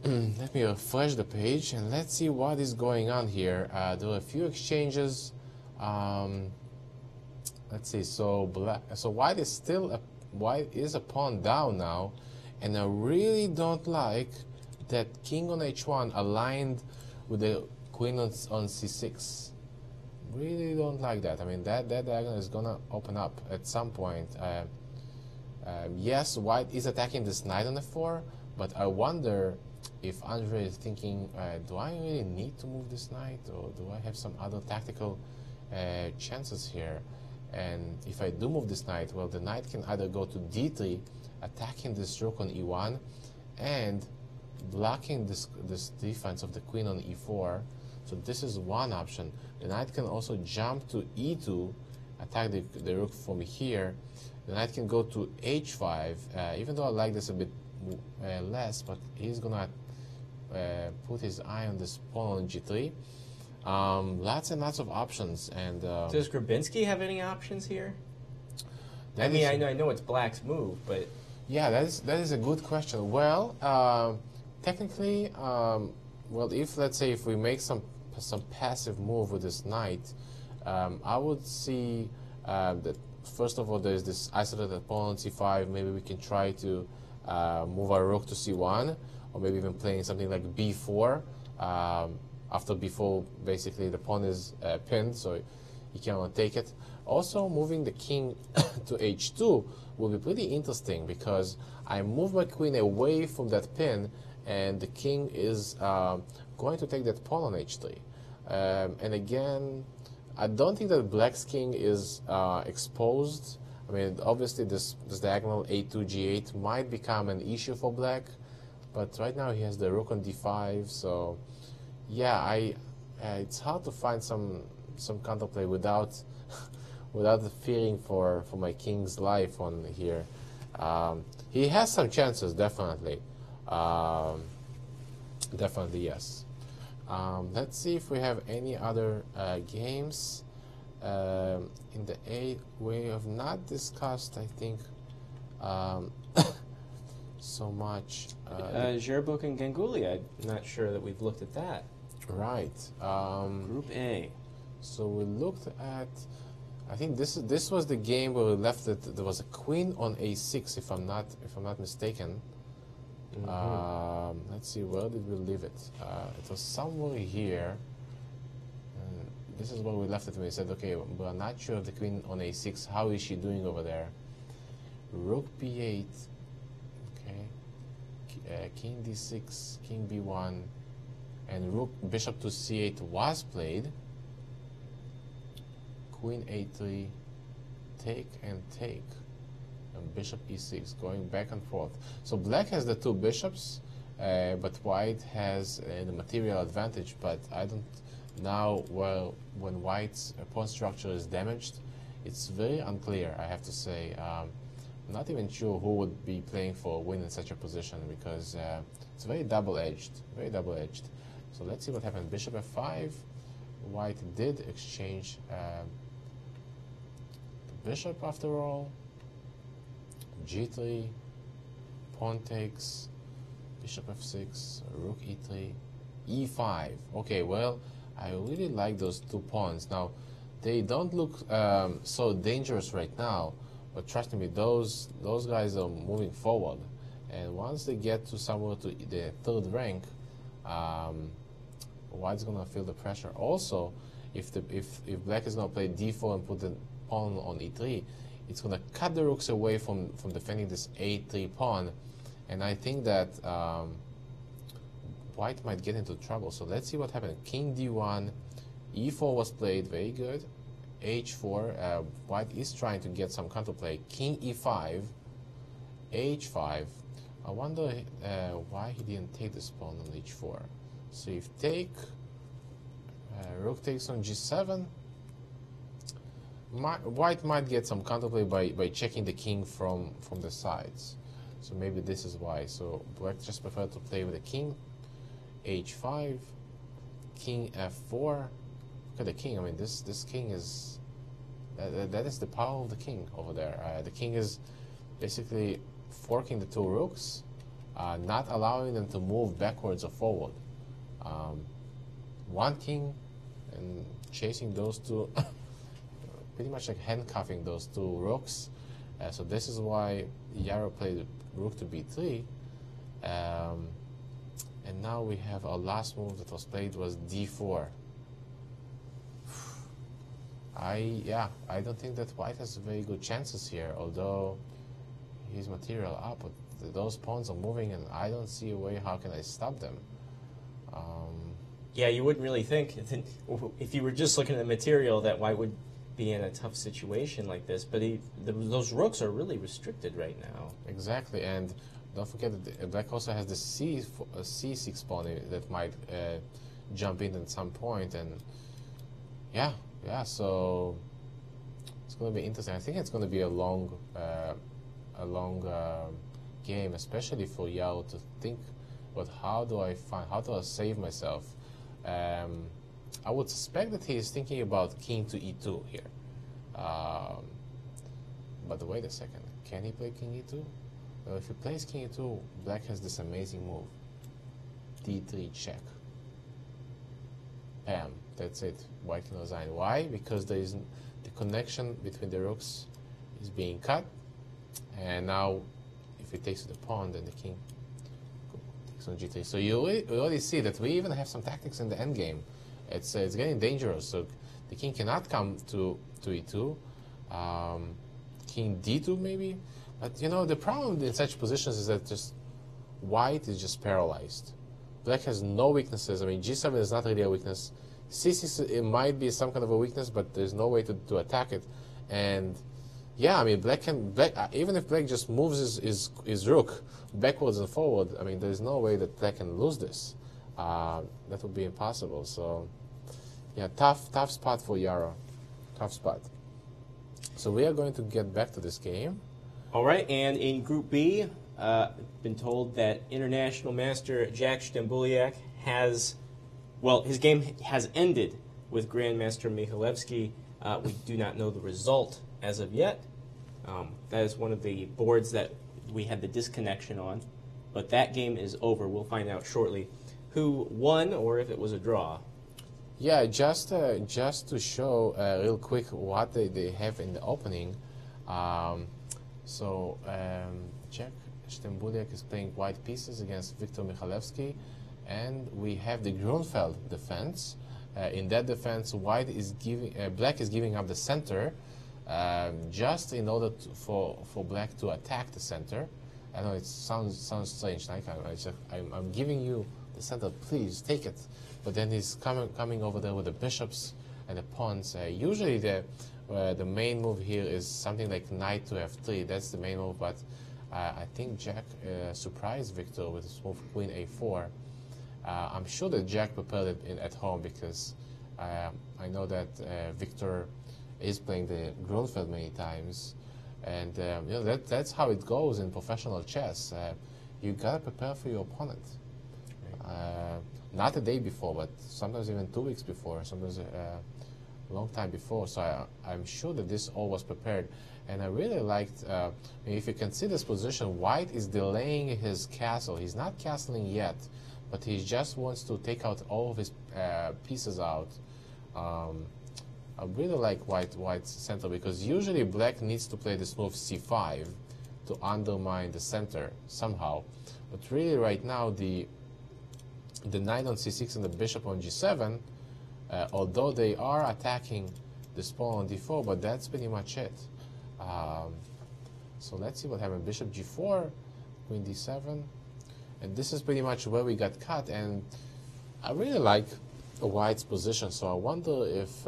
Let me refresh the page and let's see what is going on here. There are a few exchanges. Let's see. So white is still white is a pawn down now, and I really don't like that king on h1 aligned with the queen on c6. Really don't like that. I mean, that diagonal is gonna open up at some point. Yes, white is attacking this knight on f4, but I wonder if Andre is thinking, do I really need to move this knight, or do I have some other tactical chances here? And if I do move this knight, well, the knight can either go to d3, attacking this rook on e1, and blocking this defense of the queen on e4. So this is one option. The knight can also jump to e2, attack the rook from here. The knight can go to h5, even though I like this a bit less, but he's gonna put his eye on this pawn on g3. Lots and lots of options. And does Grabinski have any options here? I mean, I know it's black's move, but yeah, that is a good question. Well, technically, well, if let's say if we make some passive move with this knight, I would see that first of all there's this isolated pawn on c5. Maybe we can try to move our rook to c1, or maybe even playing something like b4. After b4, basically the pawn is pinned, so he cannot take it. Also, moving the king to h2 will be pretty interesting, because I move my queen away from that pin, and the king is going to take that pawn on h3. And again, I don't think that black's king is exposed. I mean, obviously this diagonal a2 g8 might become an issue for black, but right now he has the rook on d5, so yeah, it's hard to find some counterplay without fearing for my king's life on here. He has some chances, definitely. Definitely, yes. Let's see if we have any other games in the A. We have not discussed, I think, so much. Zherbuk and Ganguly, I'm not sure that we've looked at that. Right. Group A. So we looked at I think this was the game where we left it. There was a queen on a6, if I'm not mistaken. Let's see, where did we leave it? It was somewhere here. And this is where we left it when we said, okay, we're not sure of the queen on a6. How is she doing over there? Rook b8. Okay. King d6, king b1, and rook bishop to c8 was played. Queen a3, take and take, and bishop e6, going back and forth. So black has the two bishops, but white has the material advantage. But I don't now. Well, when white's pawn structure is damaged, it's very unclear. I have to say, I'm not even sure who would be playing for a win in such a position, because it's very double-edged. Very double-edged. So let's see what happens. Bishop f5. White did exchange the bishop after all. G3, pawn takes, bishop f6, rook e3, e5. Okay, well, I really like those two pawns. Now, they don't look so dangerous right now, but trust me, those guys are moving forward. And once they get to somewhere to the third rank, white's gonna feel the pressure. Also, if black is gonna play d4 and put the pawn on e3, it's gonna cut the rooks away from defending this a3 pawn, and I think that white might get into trouble. So let's see what happened. King d1, e4 was played, very good. h4, white is trying to get some counterplay. King e5, h5. I wonder why he didn't take this pawn on h4. So if take, rook takes on g7, white might get some counterplay by checking the king from the sides. So maybe this is why. So black just prefer to play with the king. h5, king f4. Look at the king. I mean, this king is that is the power of the king over there. The king is basically forking the two rooks, not allowing them to move backwards or forward. One king and chasing those two, pretty much like handcuffing those two rooks. So this is why Yaro played rook to b3. And now we have our last move that was played was d4. I don't think that white has very good chances here, although he's material up, but those pawns are moving and I don't see a way how can I stop them. Yeah, you wouldn't really think, if you were just looking at the material, that white would be in a tough situation like this, but those rooks are really restricted right now. Exactly, and don't forget that black also has the c6 pawn that might jump in at some point, and yeah, so it's going to be interesting. I think it's going to be a long game, especially for Yao to think about how do I save myself. I would suspect that he is thinking about king to e2 here. But wait a second, can he play king e2? Well, if he plays king e2, black has this amazing move. d3 check. Bam, that's it. White can resign. Why? Because there is the connection between the rooks is being cut, and now if he takes the pawn, then the king takes on g3. So you already see that we even have some tactics in the endgame. It's getting dangerous. So the king cannot come to e2. King d2 maybe. But you know, the problem in such positions is that just white is just paralyzed. Black has no weaknesses. I mean, g7 is not really a weakness. c6, it might be some kind of a weakness, but there's no way to attack it. And yeah, I mean, even if black just moves his rook backwards and forward, I mean, there's no way that black can lose this. That would be impossible. So yeah, tough spot for Yaro. Tough spot. So we are going to get back to this game. All right, and in Group B, been told that international master Jack Stambuliak his game has ended with Grandmaster Michalewski. We do not know the result as of yet. That is one of the boards that we had the disconnection on, but that game is over. We'll find out shortly who won or if it was a draw. Yeah, just to show real quick what they have in the opening. Jack Stembuliak is playing white pieces against Viktor Michalewski, and we have the Grunfeld defense. In that defense, black is giving up the center, just in order for black to attack the center. I know it sounds strange. Like I'm giving you the center, please take it. But then he's coming over there with the bishops and the pawns. Usually the main move here is something like knight to f3. That's the main move. But I think Jack surprised Victor with his move queen a4. I'm sure that Jack prepared it at home, because I know that Victor is playing the Grunfeld many times, and that's how it goes in professional chess. You gotta prepare for your opponent. Not a day before, but sometimes even 2 weeks before, sometimes a long time before. So I'm sure that this all was prepared. And I really liked, if you can see this position, white is delaying his castle. He's not castling yet, but he just wants to take out all of his pieces out. I really like white's center, because usually black needs to play this move c5 to undermine the center somehow. But really right now the knight on c6 and the bishop on g7, although they are attacking this pawn on d4, but that's pretty much it. So let's see what happened. Bishop g4, queen d7, and this is pretty much where we got cut. And I really like white's position, so I wonder if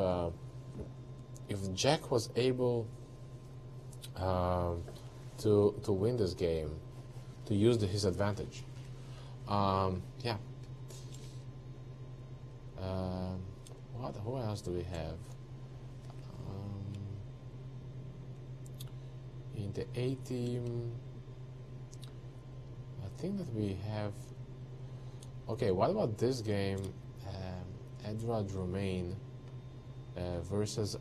Jack was able to win this game, to use his advantage. Yeah. Who else do we have? In the A team, I think that we have. Okay, what about this game? Edward Romain versus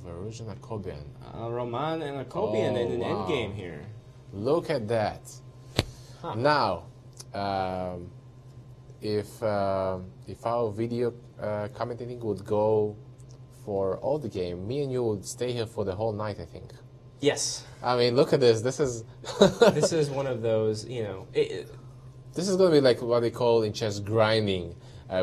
Varujan Akobian. Roman and Akobian in an endgame here. Look at that. Huh. Now, if our video commentating would go for all the game, me and you would stay here for the whole night, I think. Yes. I mean, look at this. This is this is one of those, this is going to be like what they call in chess grinding.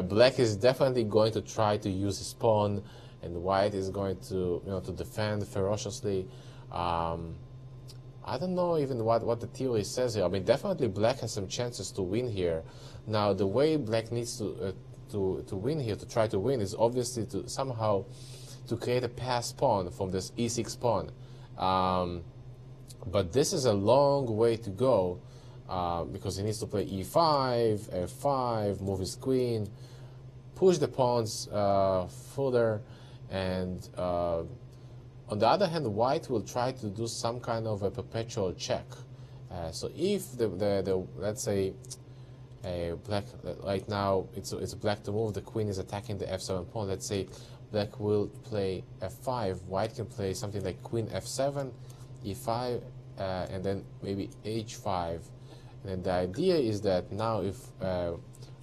Black is definitely going to try to use his pawn, and white is going to to defend ferociously. I don't know even what the theory says here. I mean, definitely black has some chances to win here. Now, the way black needs to win here, to try to win, is obviously to somehow to create a pass pawn from this e6 pawn. But this is a long way to go, because he needs to play e5, f5, move his queen, push the pawns further, and on the other hand, white will try to do some kind of a perpetual check. So if the let's say black right now it's black to move, the queen is attacking the f7 pawn. Let's say black will play f5, white can play something like queen f7, e5, and then maybe h5. And then the idea is that now if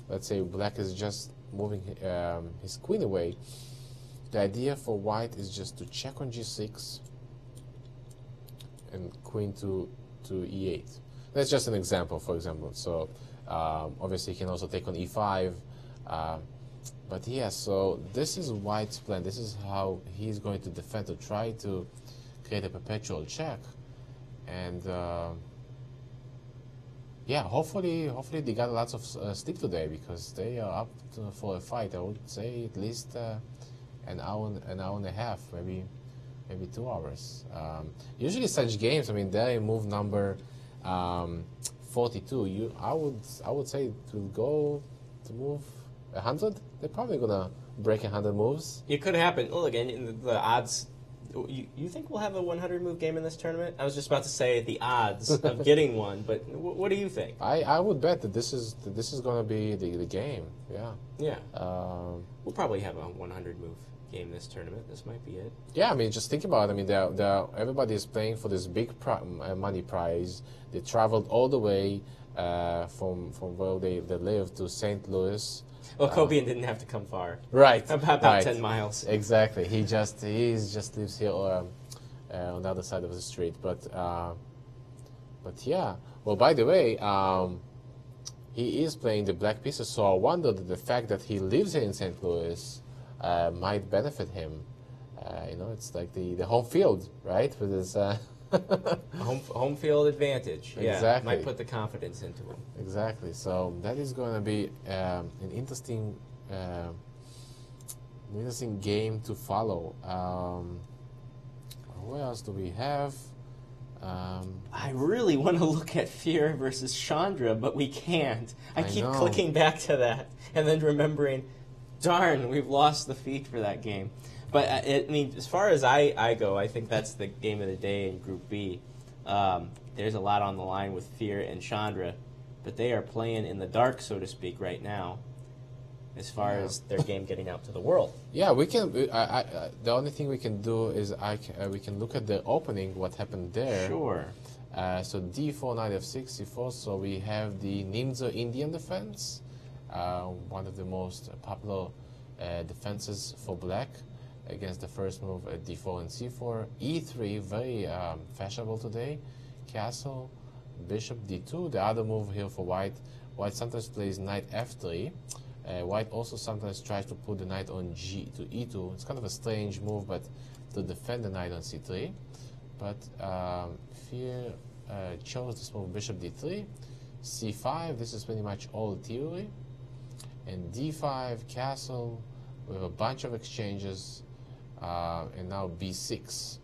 let's say black is just moving his queen away, the idea for white is just to check on g6 and queen to e8. That's just an example, for example. So obviously he can also take on e5. But yeah, so this is white's plan. This is how he's going to defend, to try to create a perpetual check. And yeah, hopefully they got lots of sleep today, because they are up for a fight. I would say at least an hour and a half, maybe 2 hours. Usually such games, I mean, they're in move number 42. I would say to go to move 100. They're probably gonna break 100 moves. It could happen. Look, and the odds. You think we'll have a 100 move game in this tournament? I was just about to say the odds of getting one, but what do you think? I would bet that this is gonna be the game. Yeah. Yeah. We'll probably have a 100 move game this tournament. This might be it. Yeah, I mean, just think about it. I mean, everybody is playing for this big money prize. They traveled all the way. from where they live to St. Louis. Well, Kobe didn't have to come far. Right. About right. 10 miles. Exactly. He just lives here on the other side of the street. But yeah. Well, by the way, he is playing the black pieces, so I wonder that the fact that he lives here in St. Louis might benefit him. It's like the home field, right? With his home field advantage. Yeah, exactly. Might put the confidence into him. Exactly. So that is going to be an interesting game to follow. What else do we have? I really want to look at Fear versus Chandra, but we can't. I keep clicking back to that and then remembering, darn, we've lost the feed for that game. But as far as I go, I think that's the game of the day in Group B. There's a lot on the line with Fear and Chandra, but they are playing in the dark, so to speak, right now, as far as their game getting out to the world. Yeah, we can. The only thing we can do is we can look at the opening, what happened there. Sure. So D4, knight f6, c4. So we have the Ninja Indian defense, one of the most popular defenses for black against the first move at D4 and C4. E3, very fashionable today. Castle, Bishop D2. The other move here for white. White sometimes plays knight F3. White also sometimes tries to put the knight on G to E2. It's kind of a strange move, but to defend the knight on C3. But Fear chose this move, Bishop D3. C5, this is pretty much all theory. And D5, castle, with a bunch of exchanges. And now B6.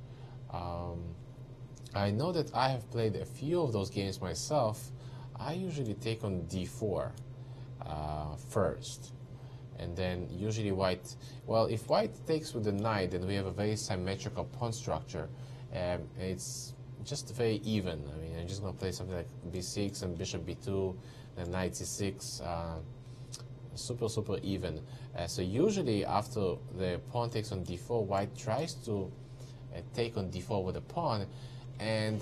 I know that I have played a few of those games myself. I usually take on D4 first, and then usually white. Well, if white takes with the knight, then we have a very symmetrical pawn structure. It's just very even. I mean, I'm just going to play something like B6 and Bishop B2, then knight C6. Super even. So usually after the pawn takes on D4, white tries to take on D4 with a pawn, and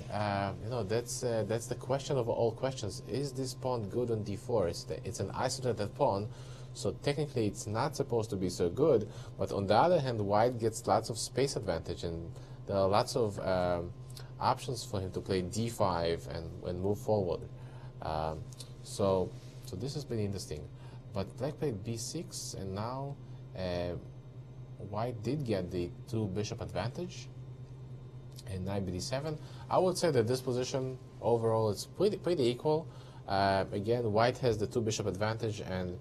that's the question of all questions. Is this pawn good on D4? It's an isolated pawn, so technically it's not supposed to be so good. But on the other hand, white gets lots of space advantage, and there are lots of options for him to play D5 and move forward. So this has been interesting. But black played B6, and now white did get the 2 bishop advantage, and knight BD7. I would say that this position overall is pretty equal. Again, white has the 2 bishop advantage, and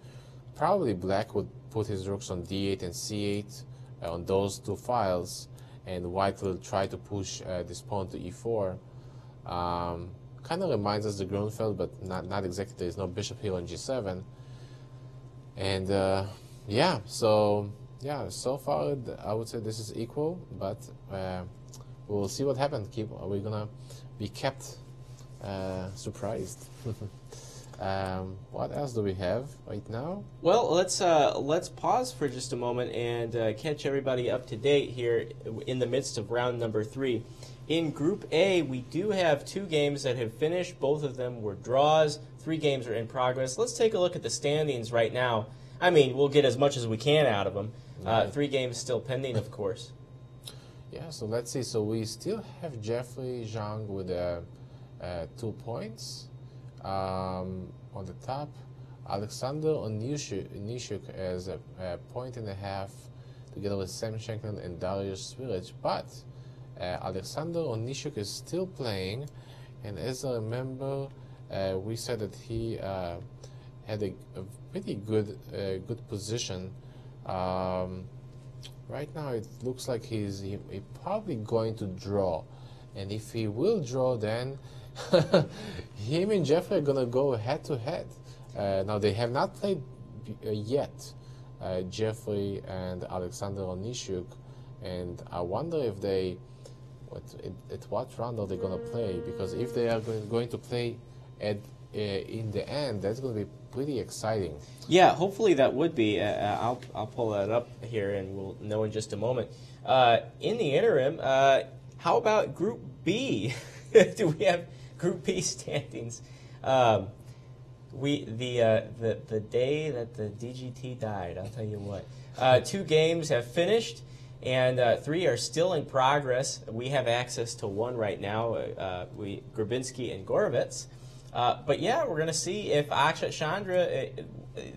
probably black would put his rooks on D8 and C8 on those 2 files, and white will try to push this pawn to E4. Kind of reminds us of the Grunfeld, but not exactly. There is no bishop here on G7. And so far I would say this is equal, but we'll see what happens. We're gonna be kept surprised. What else do we have right now? Well, let's pause for just a moment and catch everybody up to date here in the midst of round number 3. In Group A, we do have 2 games that have finished. Both of them were draws. 3 games are in progress. Let's take a look at the standings right now. I mean, we'll get as much as we can out of them. 3 games still pending, of course. Yeah, so let's see. So we still have Jeffrey Zhang with 2 points on the top. Alexander Onishuk has a point and a half together with Sam Shanklin and Darius Sviric. But Alexander Onishuk is still playing, and as I remember, we said that he had a pretty good position. Right now it looks like he's probably going to draw, and if he will draw, then him and Jeffrey are gonna go head to head. Now they have not played yet, Jeffrey and Alexander Onishuk, and I wonder if they at what round are they gonna play, because if they are going to play in the end, that's going to be pretty exciting. Yeah, hopefully that would be. I'll pull that up here, and we'll know in just a moment. In the interim, how about Group B? Do we have Group B standings? The day that the DGT died, I'll tell you what. 2 games have finished, and 3 are still in progress. We have access to 1 right now. Grabinski and Gorovets. But yeah, we're gonna see if Akshat Chandra.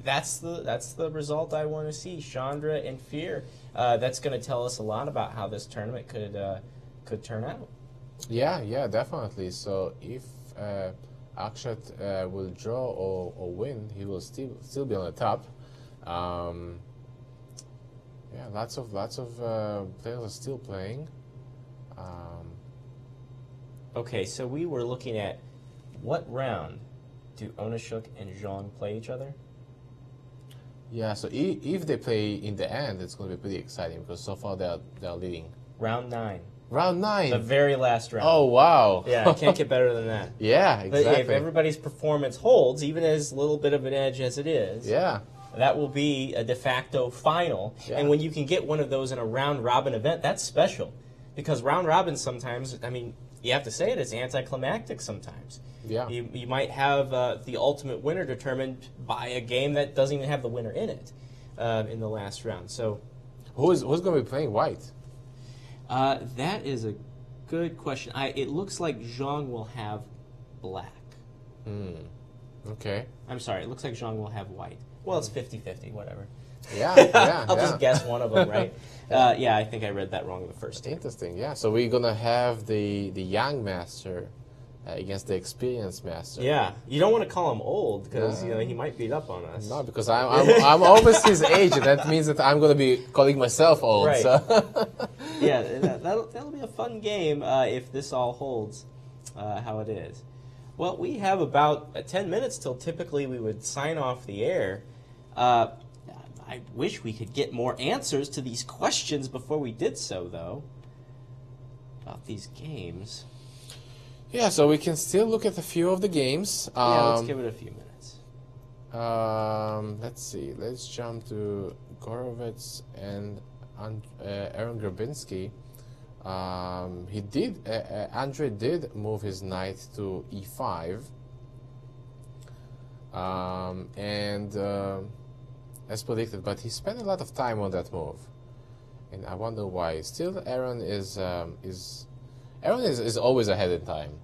That's the result I want to see. Chandra and Fear. That's going to tell us a lot about how this tournament could turn out. Yeah, definitely. So if Akshat will draw or win, he will still be on the top. Yeah, lots of players are still playing. Okay, so we were looking at what round do Onashuk and Zhang play each other? Yeah, so if they play in the end, it's going to be pretty exciting because so far they're leading. Round 9. Round 9. The very last round. Oh wow! Yeah, it can't get better than that. Yeah, exactly. But if everybody's performance holds, even as a little bit of an edge as it is, yeah, that will be a de facto final. Yeah. And when you can get one of those in a round robin event, that's special, because round robin sometimes, I mean, you have to say it, it's anticlimactic sometimes. Yeah. You might have the ultimate winner determined by a game that doesn't even have the winner in it in the last round. So, who's going to be playing white? That is a good question. It looks like Zhang will have black. Okay. I'm sorry, it looks like Zhang will have white. Well, it's 50-50, whatever. Yeah, I'll just guess one of them, right? Yeah, I think I read that wrong the first time. Interesting, yeah. So we're going to have the young master against the experienced master. Yeah, you don't want to call him old because he might beat up on us. No, because I'm almost his age, and that means that I'm going to be calling myself old. Right. So. Yeah, that'll be a fun game if this all holds how it is. Well, we have about 10 minutes till typically we would sign off the air. I wish we could get more answers to these questions before we did so, though, about these games. Yeah, so we can still look at a few of the games. Yeah, let's give it a few minutes. Let's see. Let's jump to Gorovets and Aaron Grabinski. Andre did move his knight to e5. As predicted, but he spent a lot of time on that move. And I wonder why. Still, Aaron is always ahead in time,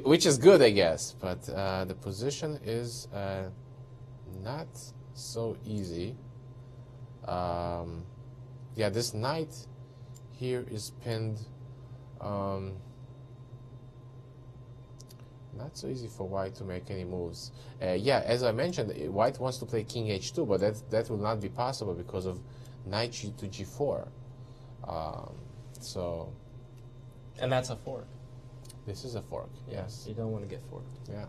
which is good, I guess. But the position is not so easy. Yeah, this knight here is pinned. Not so easy for white to make any moves. Yeah, as I mentioned, white wants to play king h2, but that will not be possible because of knight to g4. So, and that's a fork. This is a fork. Yes. You don't want to get forked. Yeah.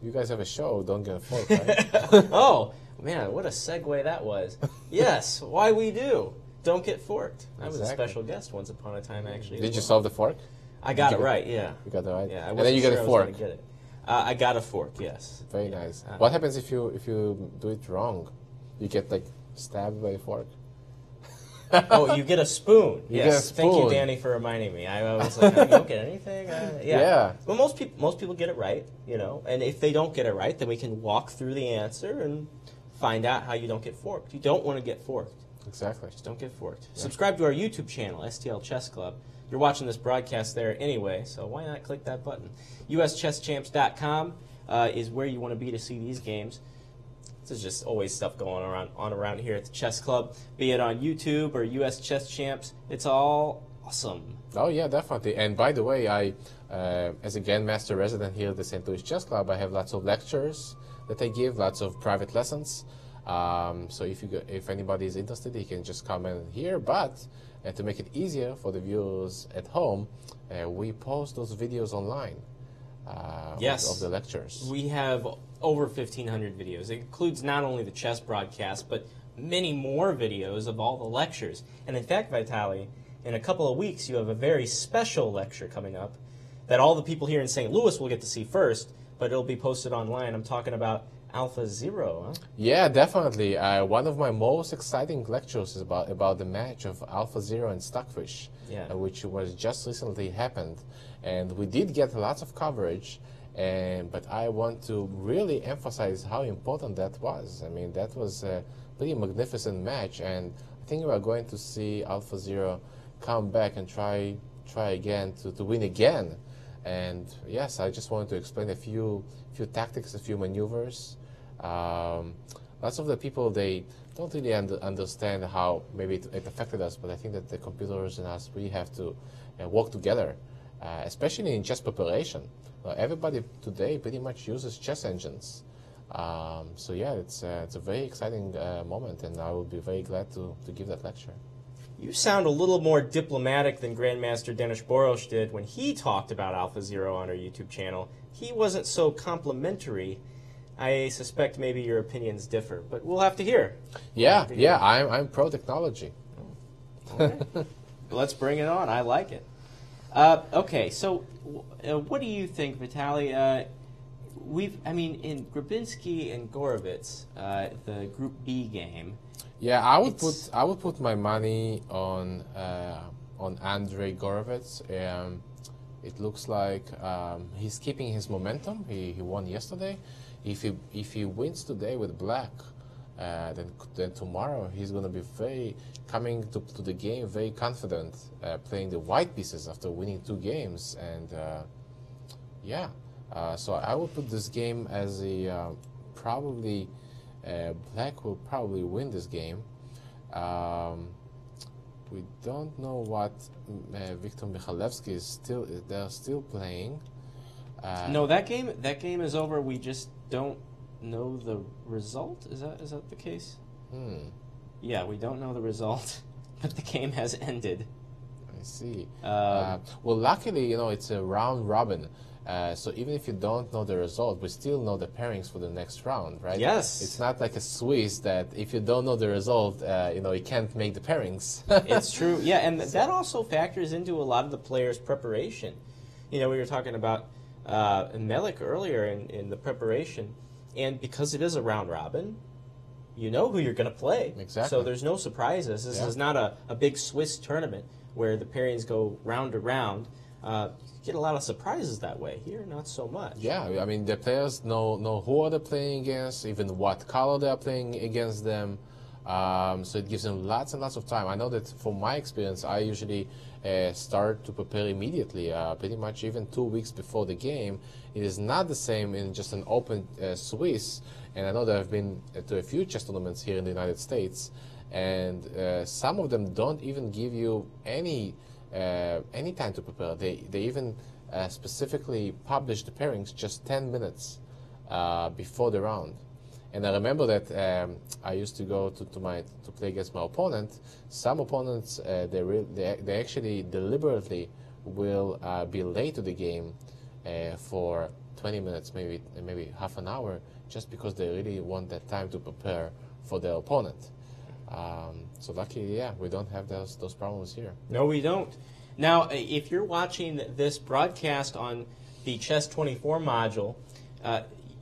You guys have a show. Don't get forked, right? Oh man, what a segue that was. Yes, why we do. Don't get forked. I was a special guest once upon a time, actually. Did you solve the fork? I got it right. Yeah. You got it right. Yeah. And then you get a fork. I got a fork. Yes. Very nice. What happens if you do it wrong? You get like stabbed by a fork. Oh, you get a spoon. You yes. get a spoon. Thank you, Danny, for reminding me. I was like, I don't get anything. Yeah. Well, most people get it right, And if they don't get it right, then we can walk through the answer and find out how you don't get forked. You don't want to get forked. Exactly. Just don't get forked. Yeah. Subscribe to our YouTube channel, STL Chess Club. You're watching this broadcast there anyway, so why not click that button? USChessChamps.com is where you want to be to see these games. There's just always stuff going around here at the Chess Club, be it on YouTube or US Chess Champs. It's all awesome. Oh yeah, definitely. And by the way, I, as a Grandmaster resident here at the St. Louis Chess Club, I have lots of lectures that I give, lots of private lessons. So if anybody is interested, he can just comment here. But to make it easier for the viewers at home, we post those videos online. Yes. Of the lectures. We have over 1,500 videos. It includes not only the chess broadcast, but many more videos of all the lectures. And in fact, Vitaly, in a couple of weeks, you have a very special lecture coming up that all the people here in St. Louis will get to see first, but it'll be posted online. I'm talking about Alpha Zero, huh? Yeah, definitely. One of my most exciting lectures is about the match of Alpha Zero and Stockfish. which was just recently happened. And we did get lots of coverage, but I want to really emphasize how important that was. I mean, that was a pretty magnificent match, and I think we are going to see AlphaZero come back and try again to win again. And yes, I just wanted to explain a few tactics, a few maneuvers. Lots of the people, they don't really understand how maybe it affected us, but I think that the computers and us, we have to work together, especially in chess preparation. Everybody today pretty much uses chess engines. So yeah, it's a very exciting moment, and I will be very glad to give that lecture. You sound a little more diplomatic than Grandmaster Denis Boros did when he talked about AlphaZero on our YouTube channel. He wasn't so complimentary. I suspect maybe your opinions differ, but we'll have to hear. I'm pro technology. Okay. Let's bring it on. I like it. Okay, so what do you think, Vitaly? In Grabinski and Gorovets, the Group B game. Yeah, I would put my money on Andrei Gorovets. It looks like he's keeping his momentum. He won yesterday. If he wins today with black, then tomorrow he's going to be coming to the game very confident, playing the white pieces after winning 2 games. And so I would put this game as a probably black will probably win this game. We don't know what Viktor Michalevsky is still. They're still playing. No, that game is over. We just don't know the result. Is that the case? Yeah, we don't know the result, but the game has ended. I see. Well, luckily, it's a round robin. So even if you don't know the result, we still know the pairings for the next round, right? Yes. It's not like a Swiss that if you don't know the result, you can't make the pairings. It's true. Yeah, and that also factors into a lot of the players' preparation. We were talking about Melik earlier in the preparation, and because it is a round robin, you know who you're going to play. Exactly. So there's no surprises. This is not a big Swiss tournament where the pairings go round to round. You get a lot of surprises that way. Here, not so much. Yeah, I mean, the players know who are they playing against, even what color they are playing against them. So it gives them lots and lots of time. I know that from my experience, I usually start to prepare immediately, pretty much even 2 weeks before the game. It is not the same in just an open Swiss, and I know that I've been to a few chess tournaments here in the United States, and some of them don't even give you any time to prepare. They even specifically publish the pairings just 10 minutes before the round. And I remember that I used to go to play against my opponent. Some opponents they actually deliberately will be late to the game for 20 minutes, maybe half an hour, just because they really want that time to prepare for their opponent. So luckily, we don't have those problems here. No, we don't. Now, if you're watching this broadcast on the Chess24 module,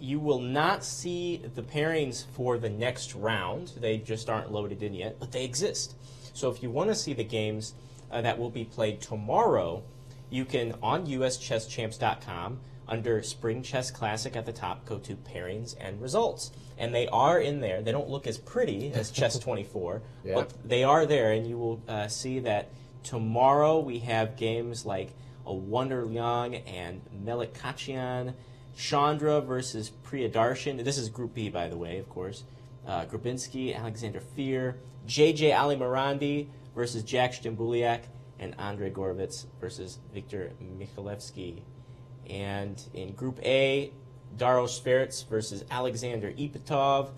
you will not see the pairings for the next round. They just aren't loaded in yet, but they exist. So if you want to see the games that will be played tomorrow, you can, on uschesschamps.com, under Spring Chess Classic at the top, go to Pairings and Results. And they are in there. They don't look as pretty as Chess24, but they are there, and you will see that tomorrow we have games like Wonder Liang and Melikset Khachiyan, Chandra versus Priyadarshan. This is Group B, by the way, of course. Grabinski, Alexander Fear, J.J. Alimirandi versus Jack Stambuliak, and Andrei Gorovets versus Viktor Michalevsky. And in Group A, Daro Sverts versus Alexander Ipatov,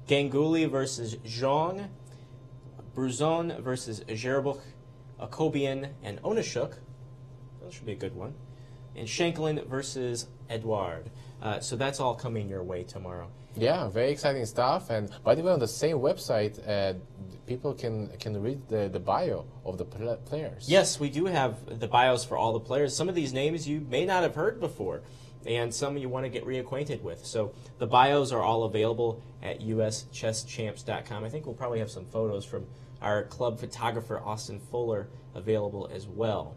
Ganguly versus Zhong, Bruzon versus Zherbukh, Akobian and Onishuk. That should be a good one. And Shanklin versus Edouard. So that's all coming your way tomorrow. Yeah, very exciting stuff. And by the way, on the same website, people can read the bio of the players. Yes, we do have the bios for all the players. Some of these names you may not have heard before, and some you want to get reacquainted with. So the bios are all available at uschesschamps.com. I think we'll probably have some photos from our club photographer, Austin Fuller, available as well.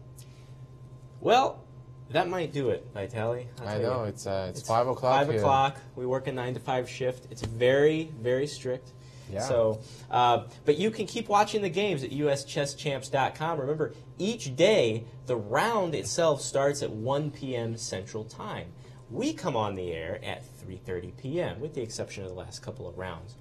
Well, that might do it, Vitaly. I know, it's 5 o'clock 5 o'clock. We work a 9 to 5 shift. It's very, very strict. Yeah. So, but you can keep watching the games at uschesschamps.com. Remember, each day, the round itself starts at 1 p.m. Central Time. We come on the air at 3:30 p.m., with the exception of the last couple of rounds.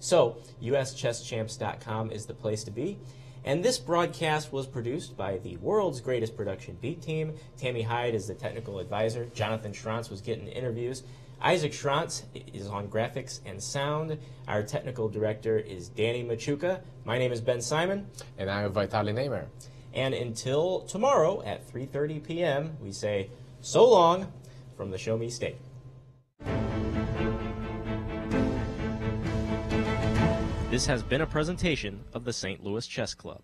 So, uschesschamps.com is the place to be. And this broadcast was produced by the world's greatest production beat team. Tammy Hyde is the technical advisor. Jonathan Schrantz was getting interviews. Isaac Schrantz is on graphics and sound. Our technical director is Danny Machuca. My name is Ben Simon. And I'm Vitaly Neimer. And until tomorrow at 3:30 p.m., we say so long from the Show Me State. This has been a presentation of the St. Louis Chess Club.